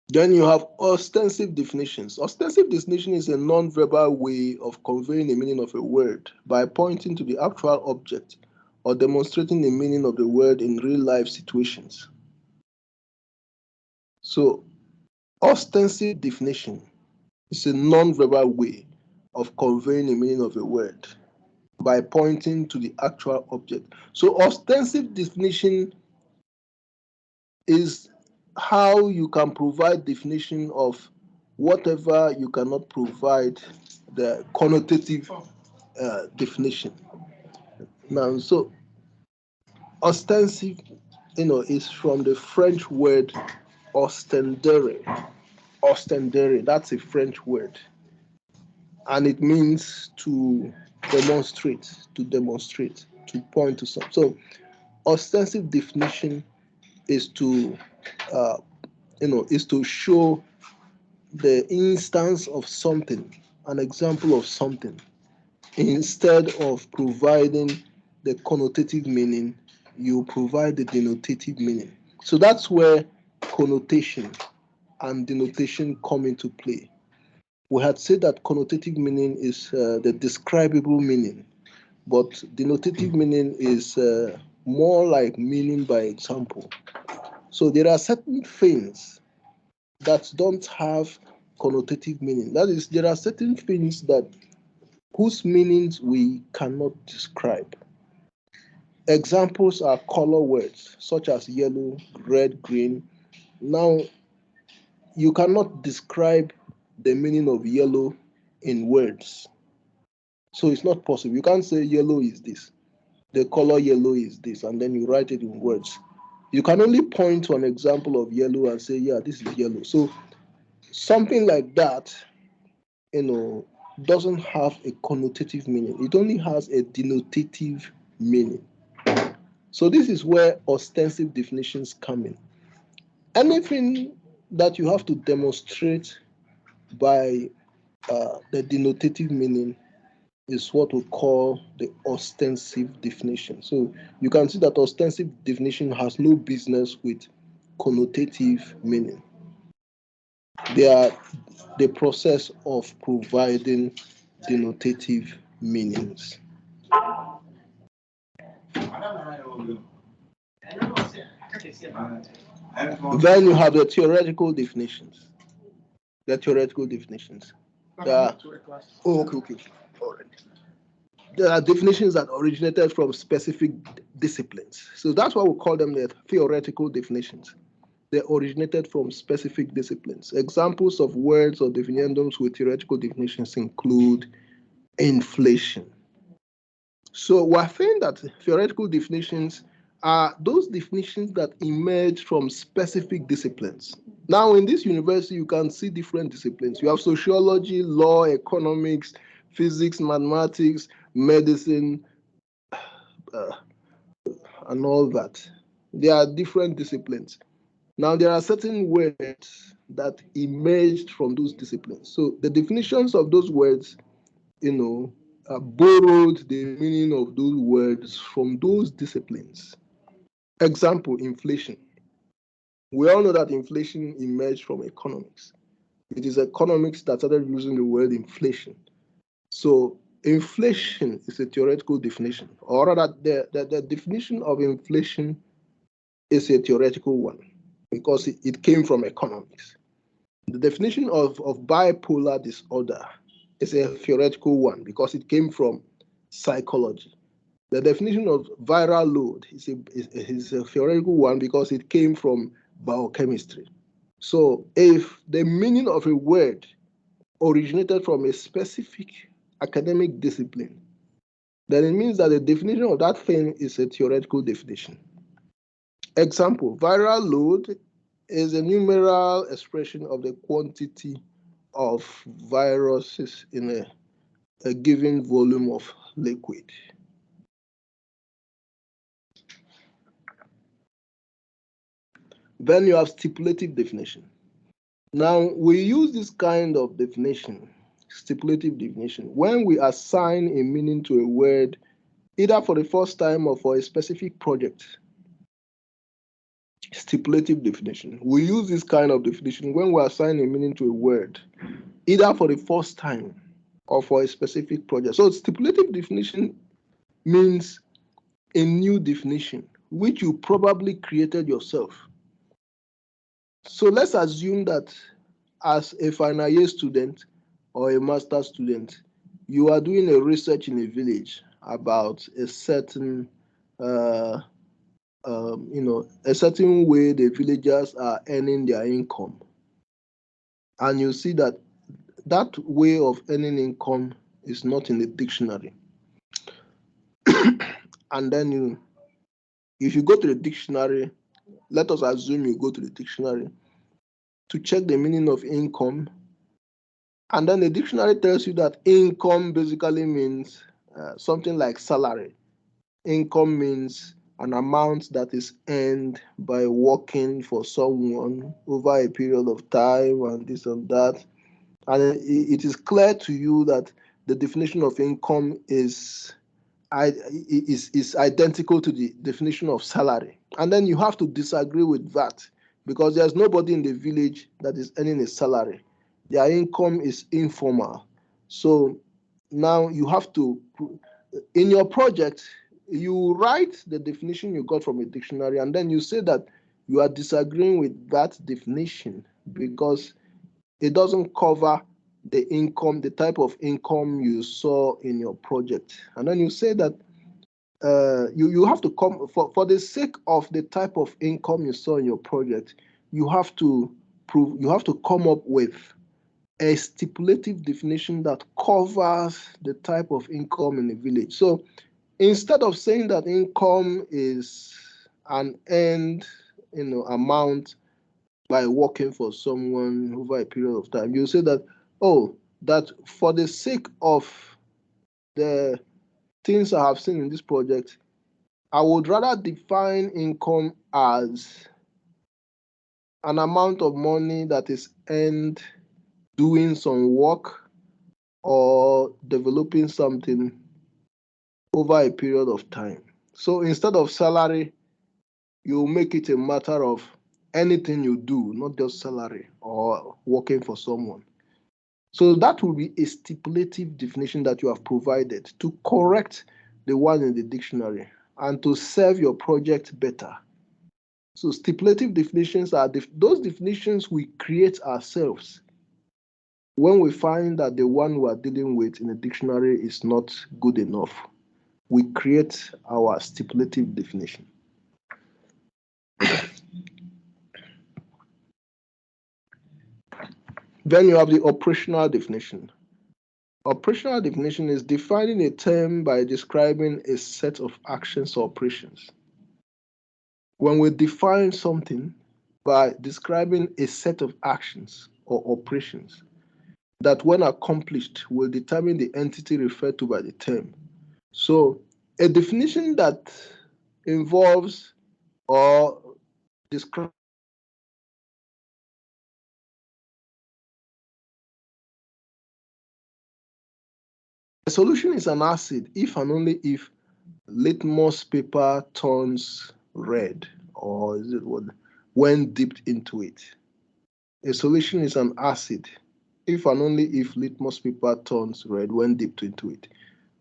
Then you have ostensive definitions. Ostensive definition is a non-verbal way of conveying the meaning of a word by pointing to the actual object or demonstrating the meaning of the word in real-life situations. So, ostensive definition is a non-verbal way of conveying the meaning of a word by pointing to the actual object. So, ostensive definition is how you can provide definition of whatever you cannot provide the connotative definition. Now, so ostensive, is from the French word ostendere. Ostendere, that's a French word, and it means to demonstrate, to point to something. So, ostensive definition is to, is to show the instance of something, an example of something, instead of providing the connotative meaning, you provide the denotative meaning. So that's where connotation and denotation come into play. We had said that connotative meaning is the describable meaning, but denotative meaning is more like meaning by example. So there are certain things that don't have connotative meaning. That is, there are certain things that whose meanings we cannot describe. Examples are color words such as yellow, red, green. Now, you cannot describe the meaning of yellow in words. So it's not possible. You can't say yellow is this, the color yellow is this, and then you write it in words. You can only point to an example of yellow and say, yeah, this is yellow. So something like that, doesn't have a connotative meaning. It only has a denotative meaning. So this is where ostensive definitions come in. Anything that you have to demonstrate by the denotative meaning is what we call the ostensive definition. So you can see that ostensive definition has no business with connotative meaning. They are the process of providing denotative meanings. Then you have the theoretical definitions. The theoretical definitions. Okay. All right. There are definitions that originated from specific disciplines. So that's why we call them the theoretical definitions. they originated from specific disciplines. Examples of words or definitions with theoretical definitions include inflation. So we're saying that theoretical definitions are those definitions that emerge from specific disciplines. Now, in this university, you can see different disciplines. You have sociology, law, economics, physics, mathematics, medicine, and all that. There are different disciplines. Now, there are certain words that emerged from those disciplines. So the definitions of those words, borrowed the meaning of those words from those disciplines. Example, inflation. We all know that inflation emerged from economics. It is economics that started using the word inflation. So inflation is a theoretical definition, or rather, the definition of inflation is a theoretical one because it came from economics. The definition of bipolar disorder is a theoretical one because it came from psychology. The definition of viral load is a theoretical one because it came from biochemistry. So if the meaning of a word originated from a specific academic discipline, then it means that the definition of that thing is a theoretical definition. Example, viral load is a numeral expression of the quantity of viruses in a given volume of liquid. Then you have stipulative definition. Now, we use this kind of definition, stipulative definition, when we assign a meaning to a word, either for the first time or for a specific project. Stipulative definition. We use this kind of definition when we assign a meaning to a word, either for the first time or for a specific project. So stipulative definition means a new definition, which you probably created yourself. So let's assume that as a final year student or a master's student, you are doing a research in a village about a certain a certain way the villagers are earning their income. And you see that that way of earning income is not in the dictionary. And then if you go to the dictionary, let us assume you go to the dictionary to check the meaning of income. And then the dictionary tells you that income basically means something like salary. Income means an amount that is earned by working for someone over a period of time and this and that. And it is clear to you that the definition of income is identical to the definition of salary. And then you have to disagree with that because there's nobody in the village that is earning a salary. Their income is informal. So now you have to, in your project, you write the definition you got from a dictionary, and then you say that you are disagreeing with that definition because it doesn't cover the income, the type of income you saw in your project. And then you say that you have to come, for the sake of the type of income you saw in your project, you have to come up with a stipulative definition that covers the type of income in the village. So instead of saying that income is an earned amount by working for someone over a period of time, you say that, that for the sake of the things I have seen in this project, I would rather define income as an amount of money that is earned doing some work or developing something over a period of time. So instead of salary, you make it a matter of anything you do, not just salary or working for someone. So that will be a stipulative definition that you have provided to correct the one in the dictionary and to serve your project better. So stipulative definitions are those definitions we create ourselves when we find that the one we are dealing with in the dictionary is not good enough. We create our stipulative definition. Then you have the operational definition. Operational definition is defining a term by describing a set of actions or operations. When we define something by describing a set of actions or operations that, when accomplished, will determine the entity referred to by the term. So, a definition that involves or describes a solution is an acid if and only if litmus paper turns red, or is it what, when dipped into it. A solution is an acid if and only if litmus paper turns red when dipped into it.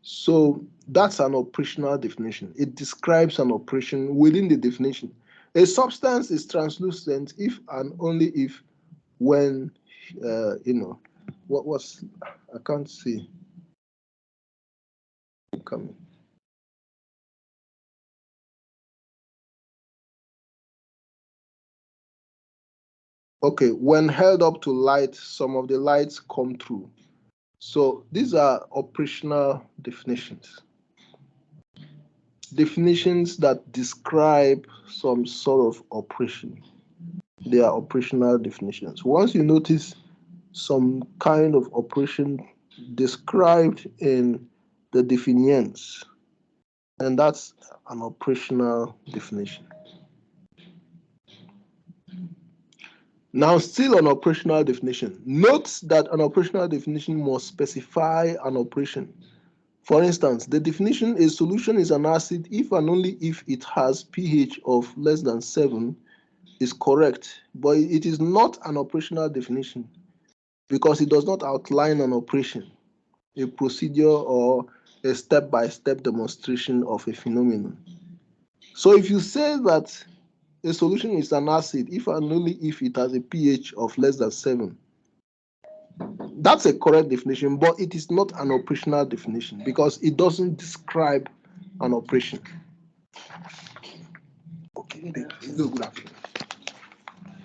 So that's an operational definition. It describes an operation within the definition. A substance is translucent if and only if when, what's, I can't see. Coming. Okay, when held up to light, some of the lights come through. So these are operational definitions. Definitions that describe some sort of operation. They are operational definitions. Once you notice some kind of operation described in the definitions, and that's an operational definition. Now, still on operational definition, note that an operational definition must specify an operation. For instance, the definition a solution is an acid if and only if it has pH of less than 7 is correct, but it is not an operational definition because it does not outline an operation, a procedure, or a step-by-step demonstration of a phenomenon. So if you say that a solution is an acid if and only if it has a pH of less than 7, that's a correct definition, but it is not an operational definition because it doesn't describe an operation.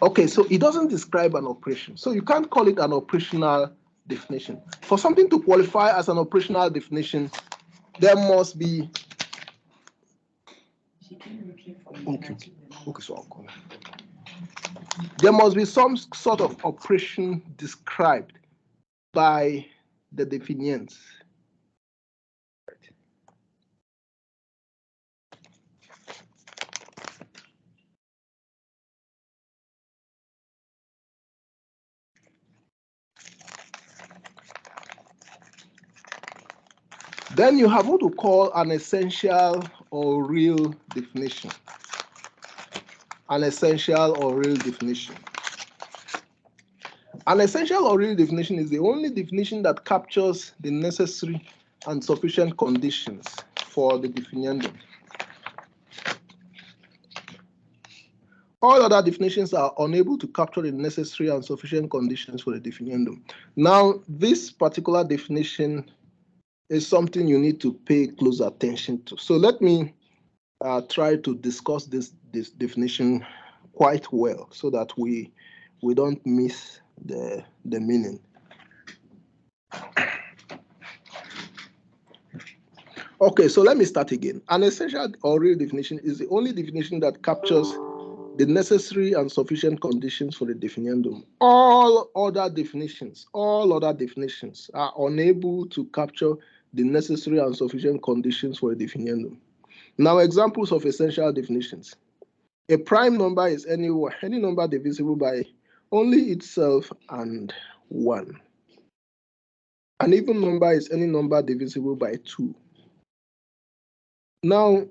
Okay, so it doesn't describe an operation. So you can't call it an operational definition. For something to qualify as an operational definition, there must be. Okay, so I'll call it. There must be some sort of operation described by the definiants. Then you have what we call an essential or real definition. An essential or real definition. An essential or real definition is the only definition that captures the necessary and sufficient conditions for the definiendum. All other definitions are unable to capture the necessary and sufficient conditions for the definiendum. Now, this particular definition is something you need to pay close attention to. So let me try to discuss this definition quite well so that we don't miss the meaning. Okay, so let me start again. An essential or real definition is the only definition that captures the necessary and sufficient conditions for the definiendum. All other definitions are unable to capture the necessary and sufficient conditions for a definiendum. Now, examples of essential definitions. A prime number is any number divisible by only itself and 1. An even number is any number divisible by 2. Now,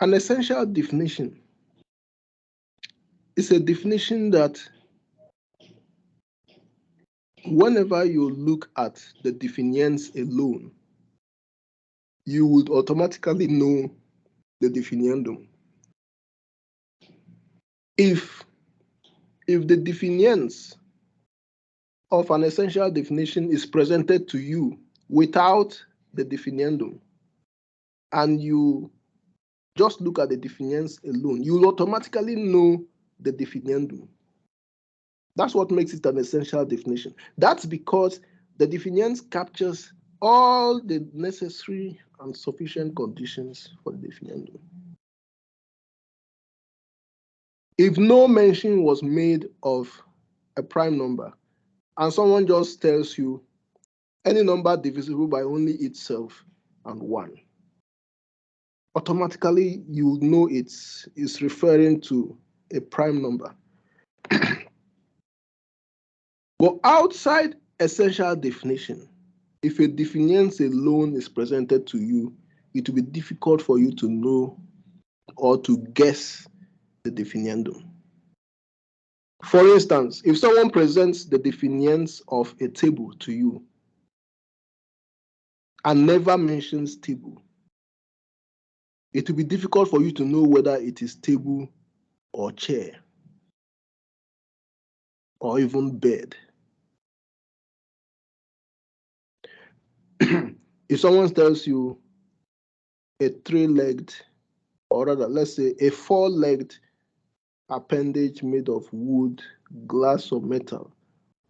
an essential definition is a definition that whenever you look at the definiants alone, you would automatically know the definiendum. If the definiants of an essential definition is presented to you without the definiendum, and you just look at the definiants alone, you will automatically know the definiendum. That's what makes it an essential definition. That's because the definition captures all the necessary and sufficient conditions for the definition. If no mention was made of a prime number, and someone just tells you any number divisible by only itself and 1, automatically you know it's referring to a prime number. But outside essential definition, if a definition alone is presented to you, it will be difficult for you to know or to guess the definition. For instance, if someone presents the definitions of a table to you and never mentions table, it will be difficult for you to know whether it is table or chair or even bed. If someone tells you a 3-legged, or rather, let's say a 4-legged appendage made of wood, glass, or metal,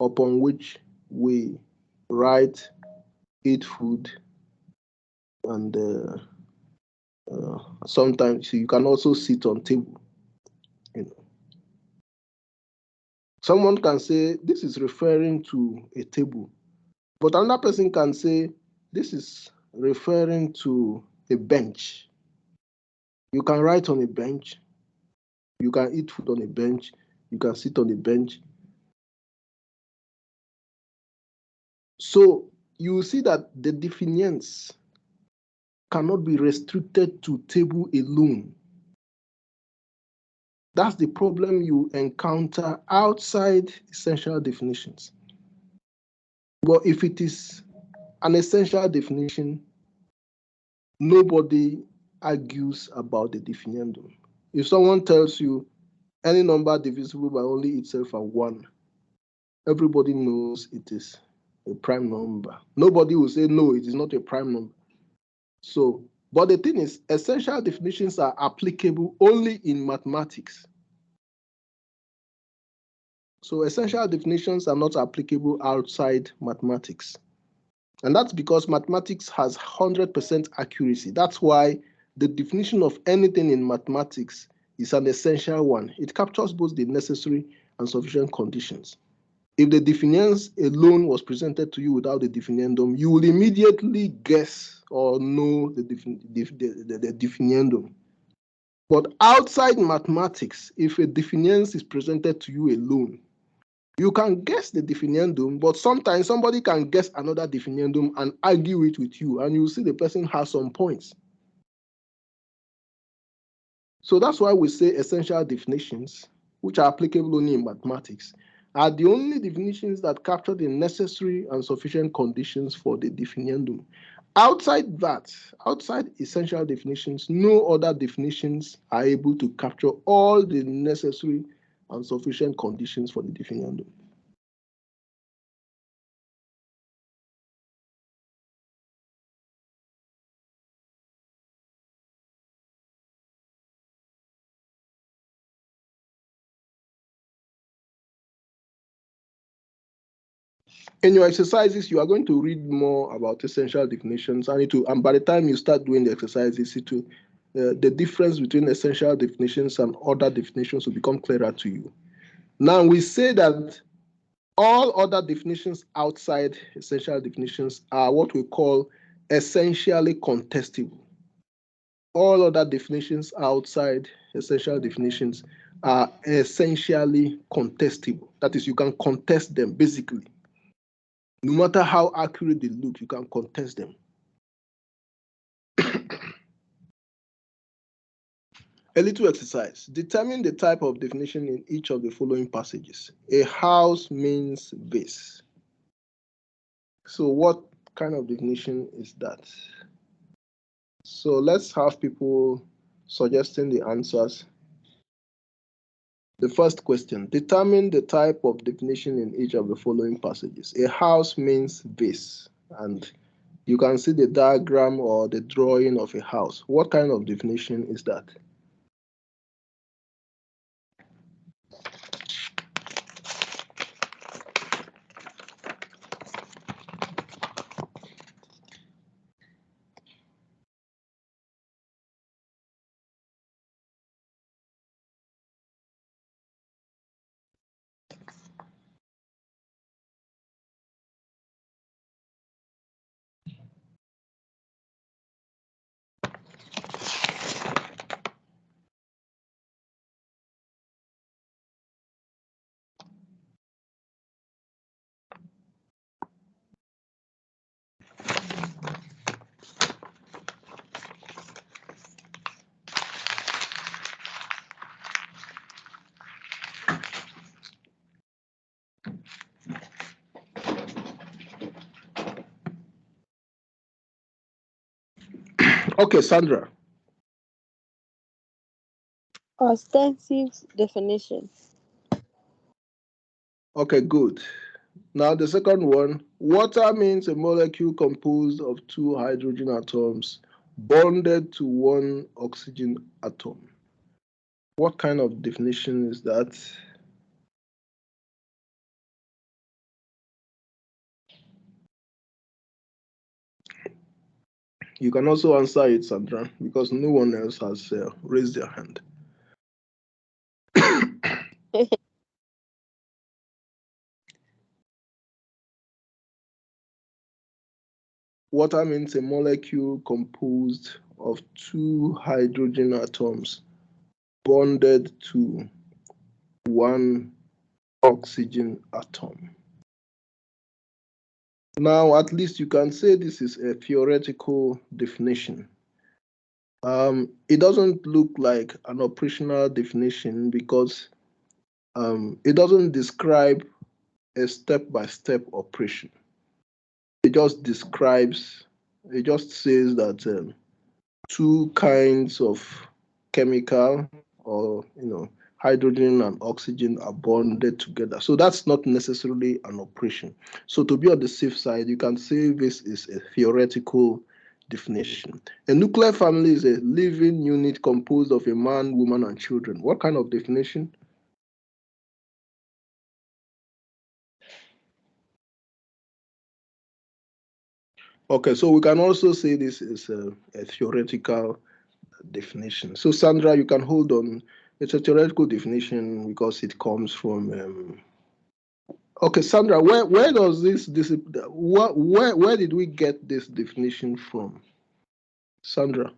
upon which we write, eat food, and sometimes you can also sit on table. Someone can say this is referring to a table, but another person can say this is referring to a bench. You can write on a bench, you can eat food on a bench, you can sit on a bench. So you see that the definitions cannot be restricted to table alone. That's the problem you encounter outside essential definitions. But if it is an essential definition, nobody argues about the definition. If someone tells you any number divisible by only itself and 1, everybody knows it is a prime number. Nobody will say, no, it is not a prime number. So, but the thing is, essential definitions are applicable only in mathematics. So essential definitions are not applicable outside mathematics. And that's because mathematics has 100% accuracy. That's why the definition of anything in mathematics is an essential one. It captures both the necessary and sufficient conditions. If the definition alone was presented to you without the definiendum, you will immediately guess or know the definiendum. But outside mathematics, if a definition is presented to you alone, you can guess the definiendum, but sometimes somebody can guess another definiendum and argue it with you, and you see the person has some points. So that's why we say essential definitions, which are applicable only in mathematics, are the only definitions that capture the necessary and sufficient conditions for the definiendum. Outside that, outside essential definitions, no other definitions are able to capture all the necessary and sufficient conditions for the definiendum. In your exercises, you are going to read more about essential definitions, and by the time you start doing the exercises, the difference between essential definitions and other definitions will become clearer to you. Now, we say that all other definitions outside essential definitions are what we call essentially contestable. All other definitions outside essential definitions are essentially contestable. That is, you can contest them basically. No matter how accurate they look, you can contest them. A little exercise. Determine the type of definition in each of the following passages. A house means this. So what kind of definition is that? So let's have people suggesting the answers. The first question, determine the type of definition in each of the following passages. A house means this, and you can see the diagram or the drawing of a house. What kind of definition is that? Okay, Sandra. Ostensive definition. Okay, good. Now the second one, water means a molecule composed of two hydrogen atoms bonded to one oxygen atom. What kind of definition is that? You can also answer it, Sandra, because no one else has raised their hand. Water means a molecule composed of two hydrogen atoms bonded to one oxygen atom. Now, at least you can say this is a theoretical definition. It doesn't look like an operational definition because it doesn't describe a step-by-step operation. It just describes, it just says that two kinds of chemical or hydrogen and oxygen are bonded together. So that's not necessarily an operation. So to be on the safe side, you can say this is a theoretical definition. A nuclear family is a living unit composed of a man, woman, and children. What kind of definition? Okay, so we can also say this is a theoretical definition. So Sandra, you can hold on. It's a theoretical definition because it comes from. Okay, Sandra, where does this where did we get this definition from? Sandra.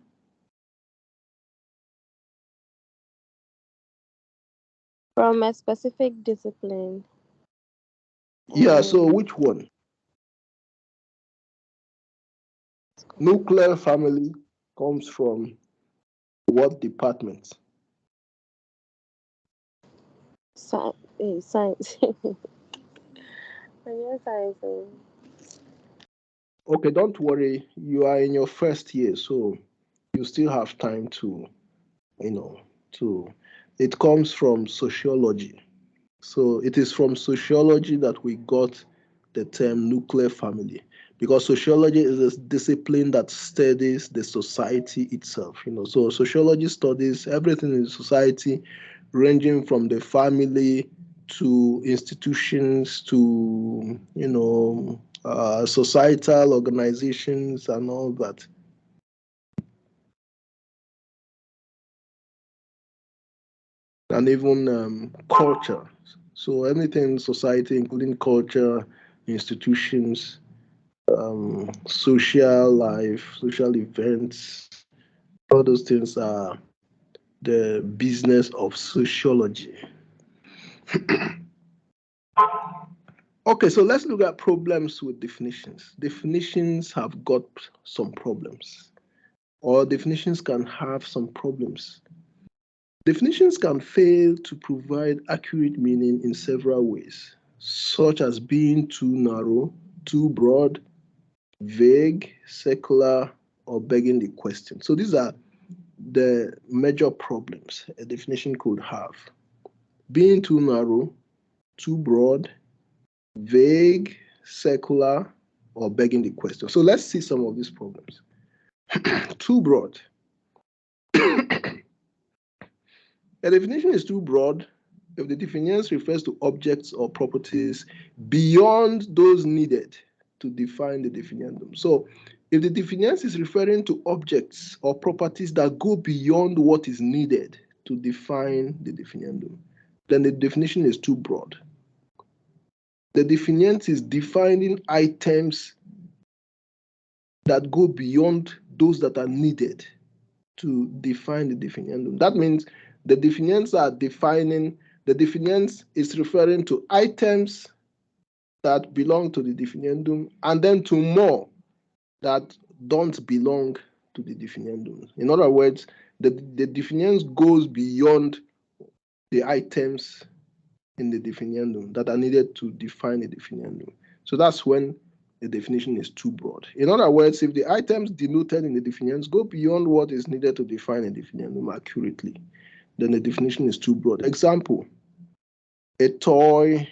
From a specific discipline. Yeah, so which one? Nuclear family comes from what department? Science. Science. Okay, don't worry. You are in your first year, so you still have time to, to. It comes from sociology. So it is from sociology that we got the term nuclear family, because sociology is a discipline that studies the society itself. So sociology studies everything in society, ranging from the family to institutions to societal organizations and all that. And even culture. So anything in society, including culture, institutions, social life, social events, all those things are the business of sociology. Okay, so let's look at problems with definitions. Definitions have got some problems, or definitions can have some problems. Definitions can fail to provide accurate meaning in several ways, such as being too narrow, too broad, vague, secular, or begging the question. So these are the major problems a definition could have: being too narrow, too broad, vague, secular, or begging the question. So let's see some of these problems. Too broad. A definition is too broad if the definition refers to objects or properties beyond those needed to define the definition. So if the definition is referring to objects or properties that go beyond what is needed to define the definition, then the definition is too broad. The definition is defining items that go beyond those that are needed to define the definition. That means the definitions are defining, the definitions is referring to items that belong to the definition and then to more that don't belong to the definition. In other words, the definition goes beyond the items in the definition that are needed to define the definition. So that's when the definition is too broad. In other words, if the items denoted in the definitions go beyond what is needed to define a definition accurately, then the definition is too broad. Example, a toy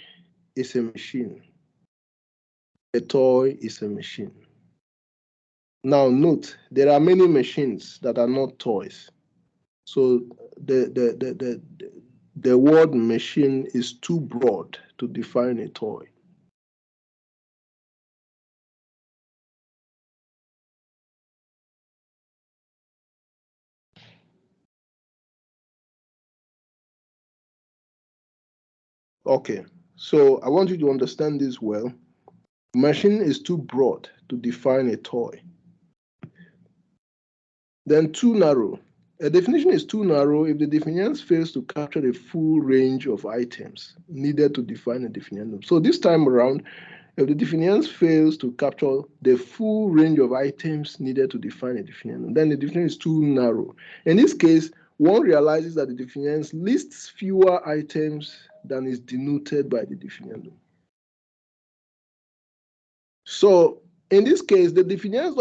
is a machine. A toy is a machine. Now note, there are many machines that are not toys. So the word machine is too broad to define a toy. Okay, so I want you to understand this well. Machine is too broad to define a toy. Then too narrow. A definition is too narrow if the definition fails to capture the full range of items needed to define a definition. So this time around, if the definition fails to capture the full range of items needed to define a definition, then the definition is too narrow. In this case, one realizes that the definition lists fewer items than is denoted by the definition. So in this case, the definition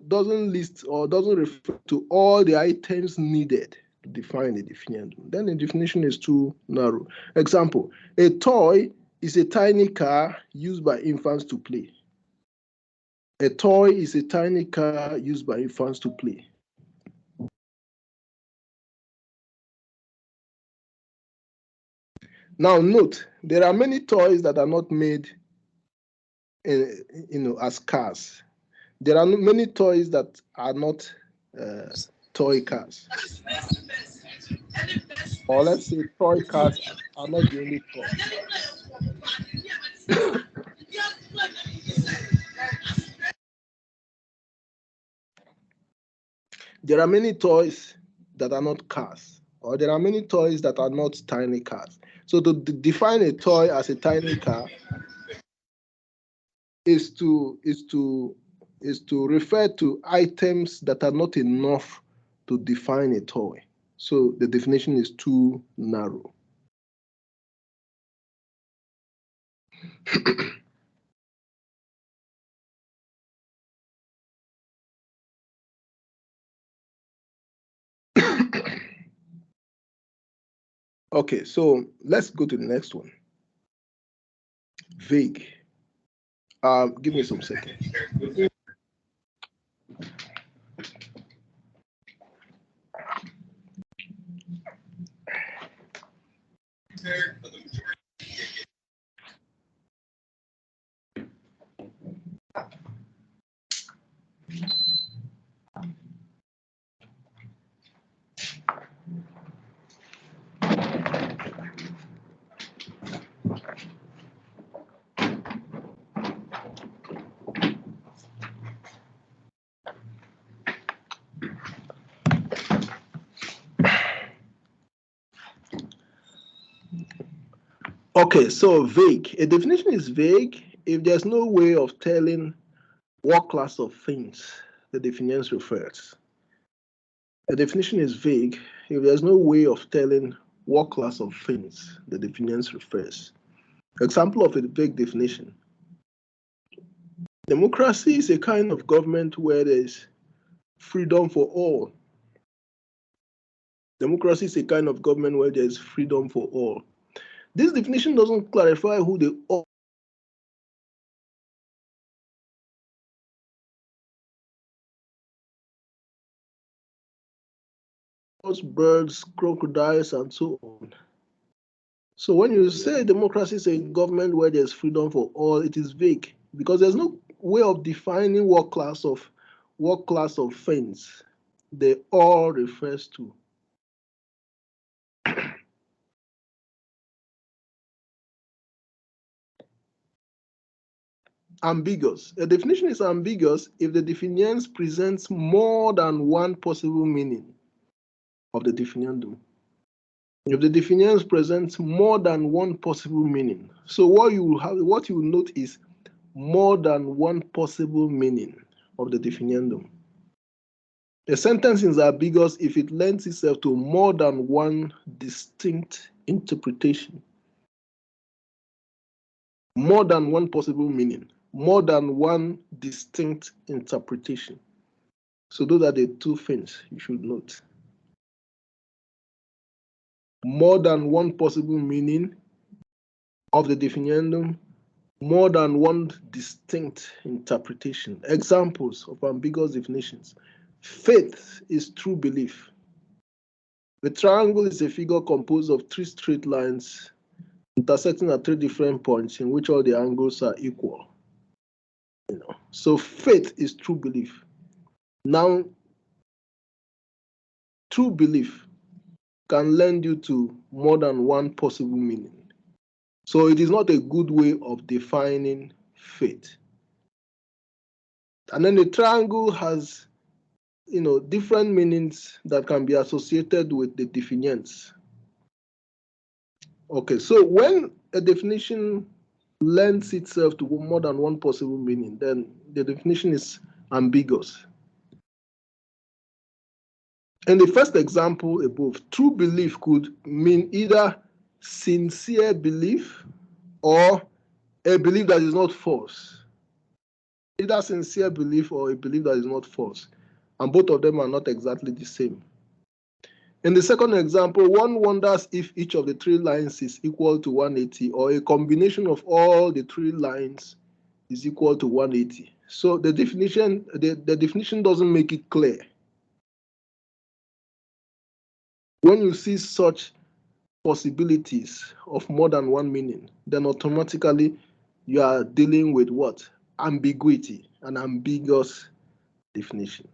doesn't list or doesn't refer to all the items needed to define the definition. Then the definition is too narrow. Example, a toy is a tiny car used by infants to play. A toy is a tiny car used by infants to play. Now note, there are many toys that are not made as cars. There are many toys that are not toy cars. Or let's say toy cars are not the only toy. There are many toys that are not cars, or there are many toys that are not tiny cars. So to define a toy as a tiny car is to refer to items that are not enough to define a toy. So the definition is too narrow. Okay, so let's go to the next one. Vague. Give me some seconds. Okay, so vague. A definition is vague if there's no way of telling what class of things the definition refers. A definition is vague if there's no way of telling what class of things the definition refers. Example of a vague definition. Democracy is a kind of government where there's freedom for all. Democracy is a kind of government where there's freedom for all. This definition doesn't clarify who the all birds, crocodiles, and so on. So when you say democracy is a government where there's freedom for all, it is vague because there's no way of defining what class of things the all refers to. Ambiguous. A definition is ambiguous if the definition presents more than one possible meaning of the definition. If the definition presents more than one possible meaning, so what you will note is more than one possible meaning of the definition. A sentence is ambiguous if it lends itself to more than one distinct interpretation. More than one possible meaning. more than one distinct interpretation. So those are the two things you should note. More than one possible meaning of the definiendum, more than one distinct interpretation. Examples of ambiguous definitions. Faith is true belief. The triangle is a figure composed of three straight lines intersecting at three different points in which all the angles are equal. So faith is true belief. Now, true belief can lend you to more than one possible meaning. So it is not a good way of defining faith. And then the triangle has, different meanings that can be associated with the definitions. Okay, so when a definition lends itself to more than one possible meaning, then the definition is ambiguous. In the first example above, true belief could mean either sincere belief or a belief that is not false. Either sincere belief or a belief that is not false. And both of them are not exactly the same. In the second example, one wonders if each of the three lines is equal to 180 or a combination of all the three lines is equal to 180. So the definition doesn't make it clear. When you see such possibilities of more than one meaning, then automatically you are dealing with what? Ambiguity, an ambiguous definition.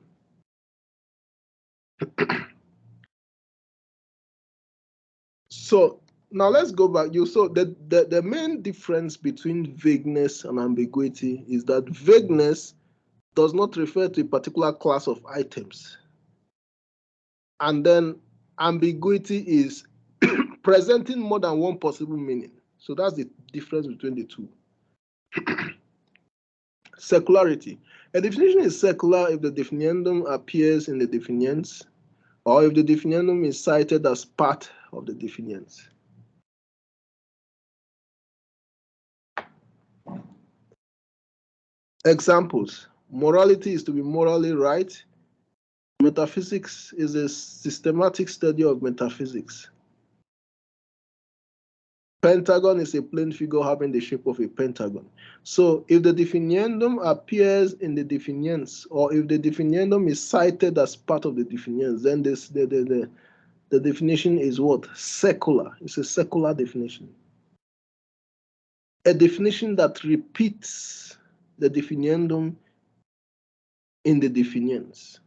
So now let's go back. So the main difference between vagueness and ambiguity is that vagueness does not refer to a particular class of items. And then ambiguity is presenting more than one possible meaning. So that's the difference between the two. Secularity. A definition is secular if the definiendum appears in the definients or if the definiendum is cited as part of the definients. Examples. Morality is to be morally right. Metaphysics is a systematic study of metaphysics. Pentagon is a plane figure having the shape of a pentagon. So if the definiendum appears in the definients, or if the definiendum is cited as part of the definients, then the definition is what? Secular. It's a secular definition. A definition that repeats the definiendum in the definients.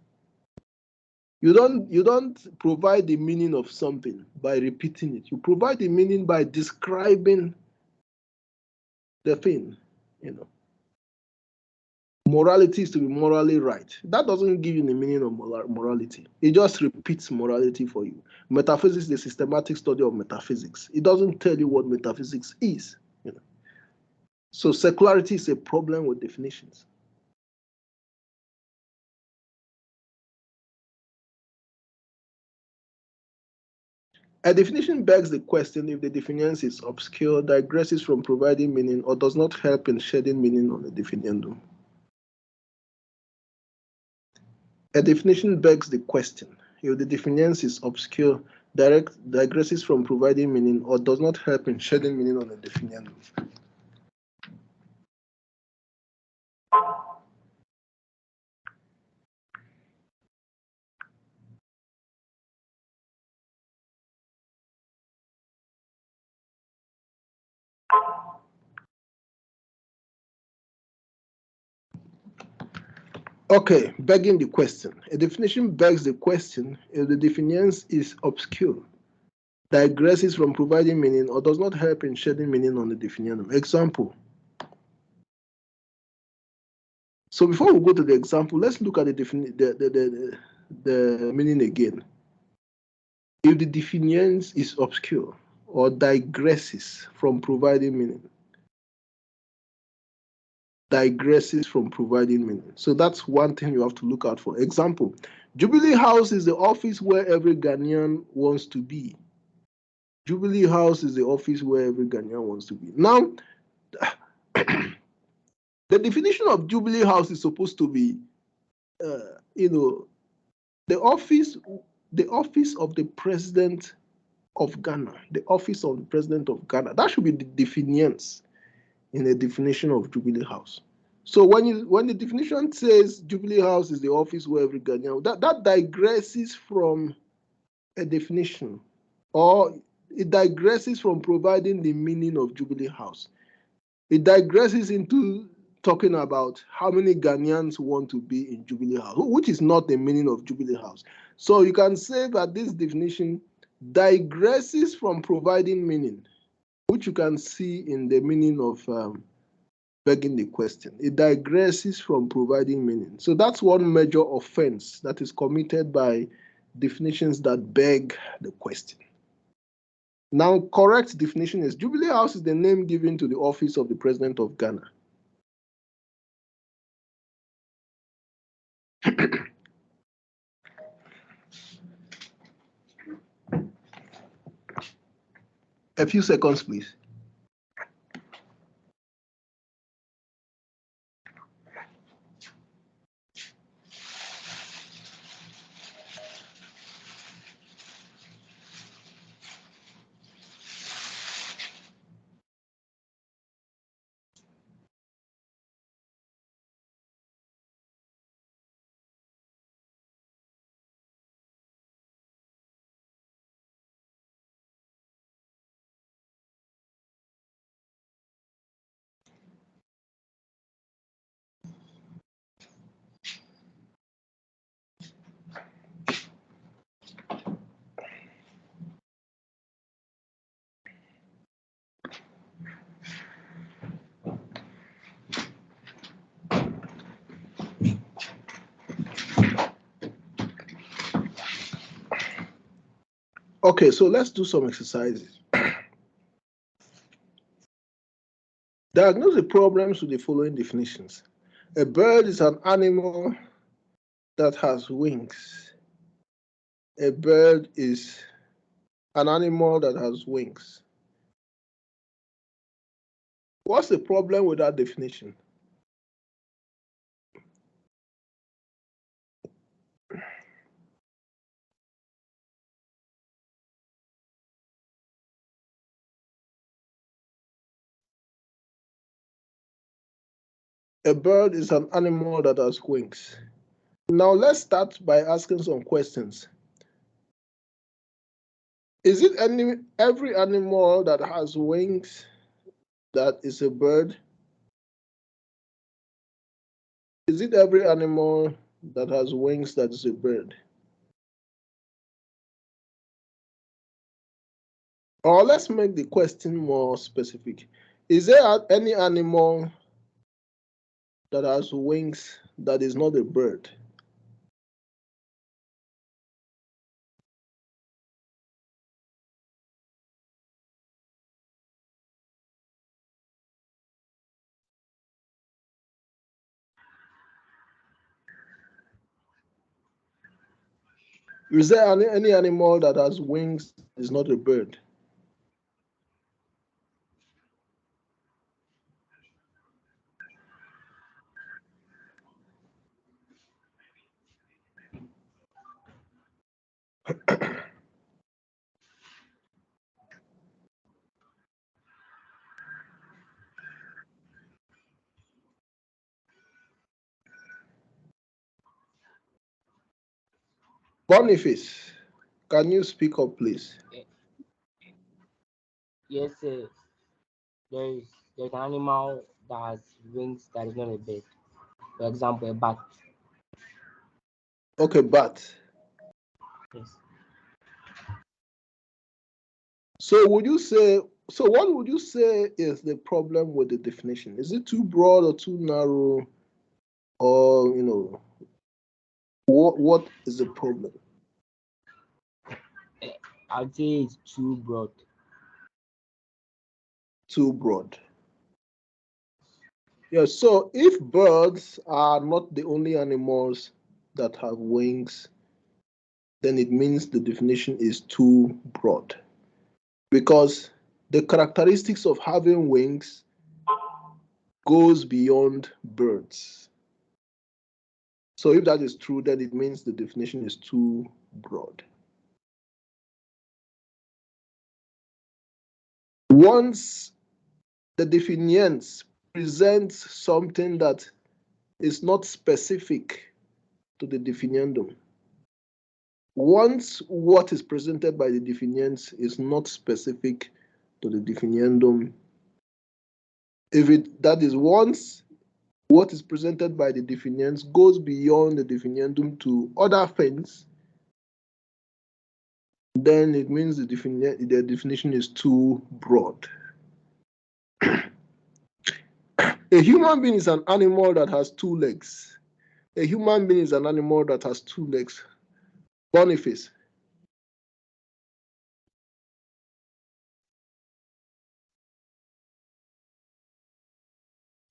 You don't provide the meaning of something by repeating it. You provide the meaning by describing the thing. Morality is to be morally right. That doesn't give you the meaning of morality. It just repeats morality for you. Metaphysics is a systematic study of metaphysics. It doesn't tell you what metaphysics is. So secularity is a problem with definitions. A definition begs the question if the definition is obscure, digresses from providing meaning, or does not help in shedding meaning on the definiendum. A definition begs the question if the definition is obscure, digresses from providing meaning, or does not help in shedding meaning on the definiendum. Okay, begging the question. A definition begs the question if the definition is obscure, digresses from providing meaning, or does not help in shedding meaning on the definiendum. Example. So before we go to the example, let's look at the meaning again. If the definition is obscure or digresses from providing meaning, digresses from providing meaning. So that's one thing you have to look out for. Example, Jubilee House is the office where every Ghanaian wants to be. Jubilee House is the office where every Ghanaian wants to be. Now, The definition of Jubilee House is supposed to be, the office of the president of Ghana, the office of the president of Ghana. That should be the definitions in the definition of Jubilee House. So when the definition says Jubilee House is the office where every Ghanaian, that digresses from a definition, or it digresses from providing the meaning of Jubilee House. It digresses into talking about how many Ghanaians want to be in Jubilee House, which is not the meaning of Jubilee House. So you can say that this definition digresses from providing meaning, which you can see in the meaning of begging the question. It digresses from providing meaning. So that's one major offense that is committed by definitions that beg the question. Now, correct definition is Jubilee House is the name given to the office of the president of Ghana. A few seconds, please. Okay, so let's do some exercises. Diagnose the problems with the following definitions. A bird is an animal that has wings. A bird is an animal that has wings. What's the problem with that definition? A bird is an animal that has wings. Now let's start by asking some questions. Is it every animal that has wings that is a bird? Is it every animal that has wings that is a bird? Or let's make the question more specific. Is there any animal that has wings that is not a bird? Is there any animal that has wings that is not a bird? Boniface, can you speak up, please? Yes, there's an animal that has wings that is not a bird. For example, a bat. Okay, bat. Yes. So what would you say is the problem with the definition? Is it too broad or too narrow? Or what is the problem? I'd say it's too broad. Too broad. Yeah, so if birds are not the only animals that have wings, then it means the definition is too broad. Because the characteristics of having wings goes beyond birds. So if that is true, then it means the definition is too broad. Once the definitions presents something that is not specific to the definiendum, once what is presented by the definients is not specific to the definiendum, that is once what is presented by the definients goes beyond the definiendum to other things, then it means the definition is too broad. A human being is an animal that has two legs. A human being is an animal that has two legs. Boniface.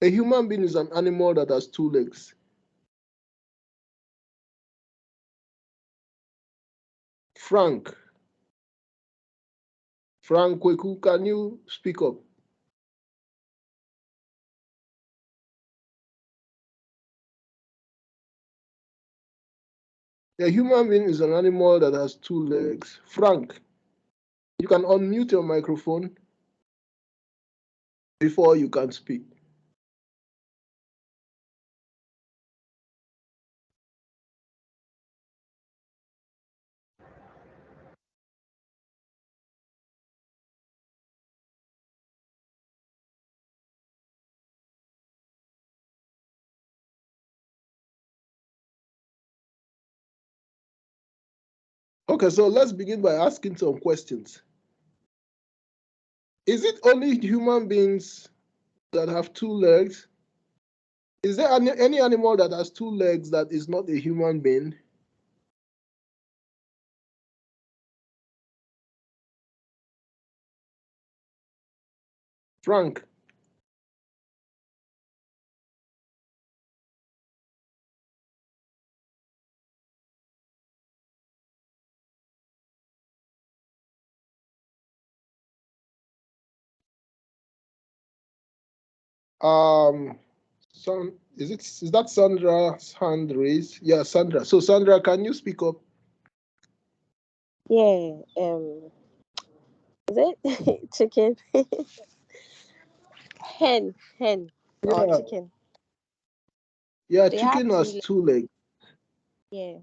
A human being is an animal that has two legs. Frank. Frank Kweku, can you speak up? A human being is an animal that has two legs. Frank, you can unmute your microphone before you can speak. Okay, so let's begin by asking some questions. Is it only human beings that have two legs? Is there any animal that has two legs that is not a human being? Frank. Is that Sandra's hand raised? Yeah, Sandra. So Sandra, can you speak up? Yeah. Is it chicken? Hen or Yeah, chicken? yeah, They have chicken two has legs. two legs. Yeah.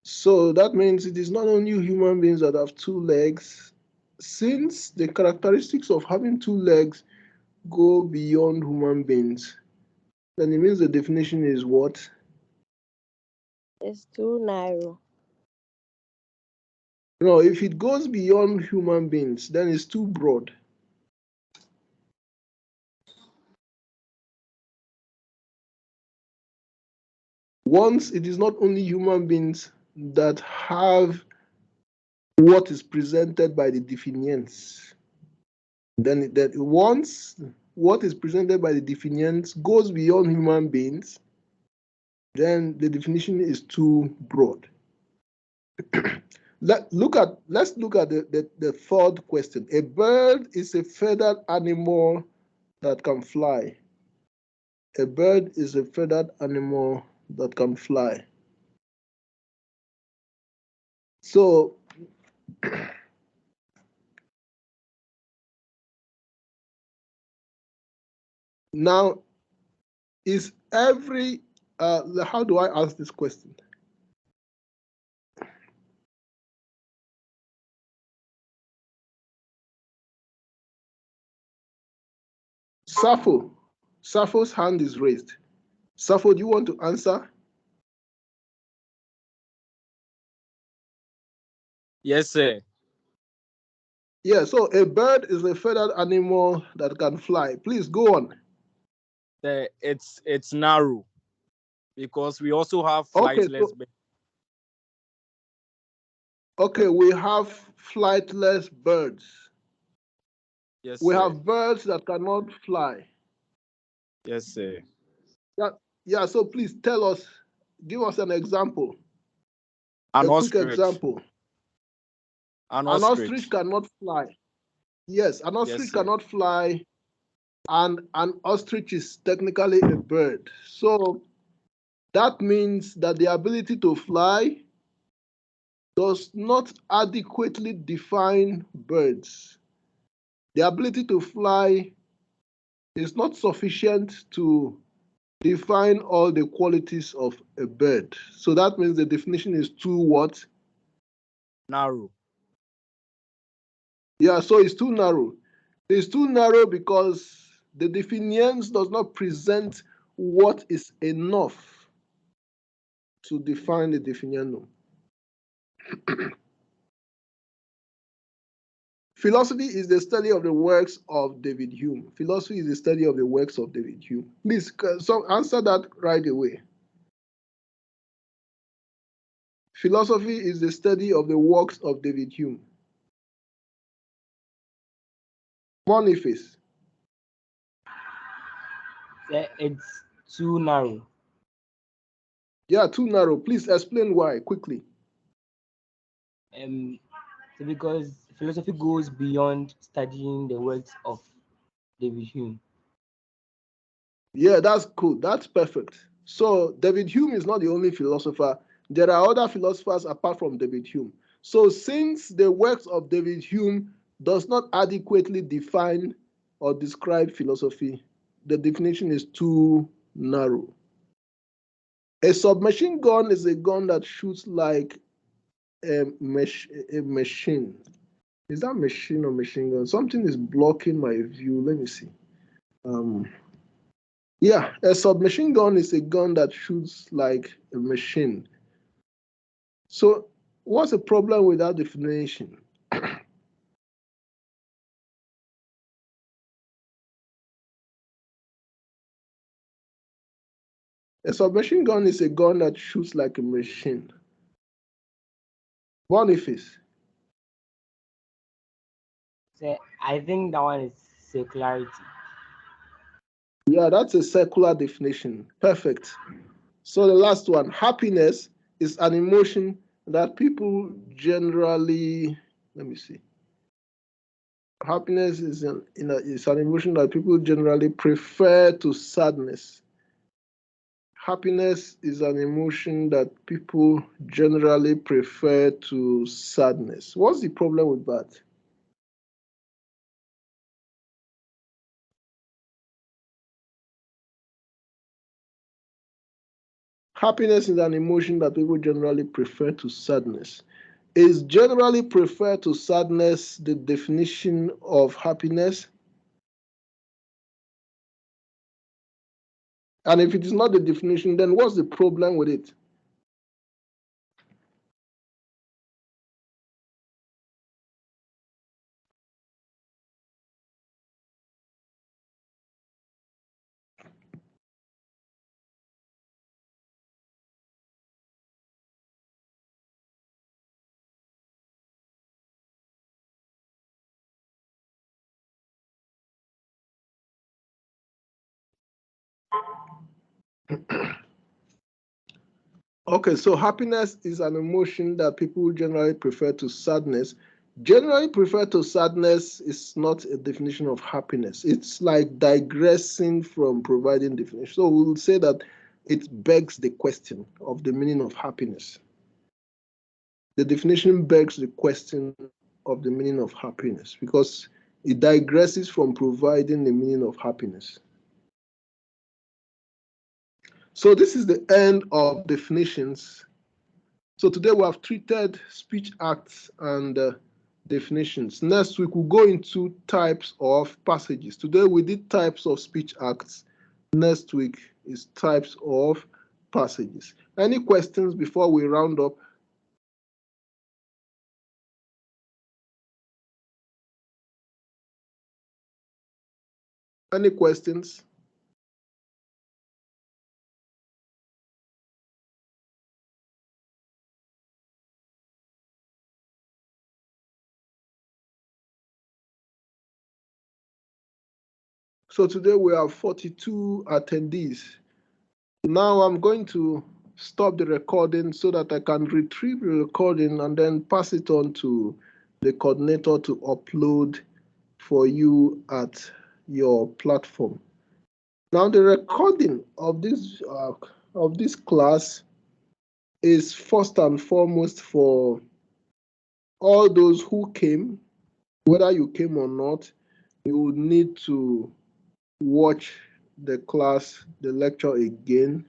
So that means it is not only human beings that have two legs. Since the characteristics of having two legs go beyond human beings, then it means the definition is what? It's too narrow. No, if it goes beyond human beings, then it's too broad. Once it is not only human beings that have what is presented by the definients, then that once what is presented by the definients goes beyond human beings, then the definition is too broad. Let's look at the third question. A bird is a feathered animal that can fly. A bird is a feathered animal that can fly. So now is every how do I ask this question? Sappho's hand is raised. Sappho, do you want to answer? Yes, sir. Yeah, so a bird is a feathered animal that can fly. Please go on. It's narrow because we also have Okay, flightless birds. okay, we have flightless birds. Yes, We sir. have birds that cannot fly. Yes, sir. Yeah, yeah. So please tell us, give us an example, An a quick ostrich. example. An An ostrich ostrich. cannot fly. Yes, an Yes, ostrich sir. cannot fly And an ostrich is technically a bird. So that means that the ability to fly does not adequately define birds. The ability to fly is not sufficient to define all the qualities of a bird. So that means the definition is too what? Narrow. Yeah, so it's too narrow. It's too narrow because the definitions does not present what is enough to define the definition. Philosophy is the study of the works of David Hume. Philosophy is the study of the works of David Hume. Please, so answer that right away. Philosophy is the study of the works of David Hume. Boniface. It's too narrow. Yeah, too narrow. Please explain why quickly. So because philosophy goes beyond studying the works of David Hume. Yeah, that's cool. That's perfect. So David Hume is not the only philosopher. There are other philosophers apart from David Hume. So since the works of David Hume does not adequately define or describe philosophy, the definition is too narrow. A submachine gun is a gun that shoots like a machine. Is that machine or machine gun? Something is blocking my view. Let me see. Yeah, a submachine gun is a gun that shoots like a machine. So what's the problem with that definition? A submachine gun is a gun that shoots like a machine. Boniface. So I think that one is secularity. Yeah, that's a secular definition. Perfect. So the last one, happiness is an emotion that people generally, let me see. Happiness is an emotion that people generally prefer to sadness. Happiness is an emotion that people generally prefer to sadness. What's the problem with that? Happiness is an emotion that people generally prefer to sadness. Is generally prefer to sadness the definition of happiness? And if it is not the definition, then what's the problem with it? Okay, so happiness is an emotion that people generally prefer to sadness. Generally prefer to sadness is not a definition of happiness. It's like digressing from providing definition. So we'll say that it begs the question of the meaning of happiness. The definition begs the question of the meaning of happiness because it digresses from providing the meaning of happiness. So this is the end of definitions. So today we have treated speech acts and definitions. Next week we'll go into types of passages. Today we did types of speech acts. Next week is types of passages. Any questions before we round up? Any questions? So today we have 42 attendees. Now I'm going to stop the recording so that I can retrieve the recording and then pass it on to the coordinator to upload for you at your platform. Now, the recording of this class is first and foremost for all those who came, whether you came or not. You would need to watch the class, the lecture again,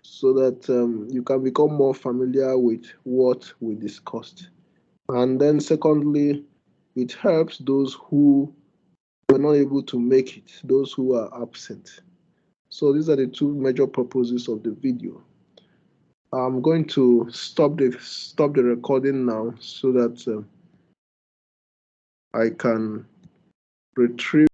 so that you can become more familiar with what we discussed. And then secondly, it helps those who were not able to make it, those who are absent. So these are the two major purposes of the video. I'm going to stop the recording now so that I can retrieve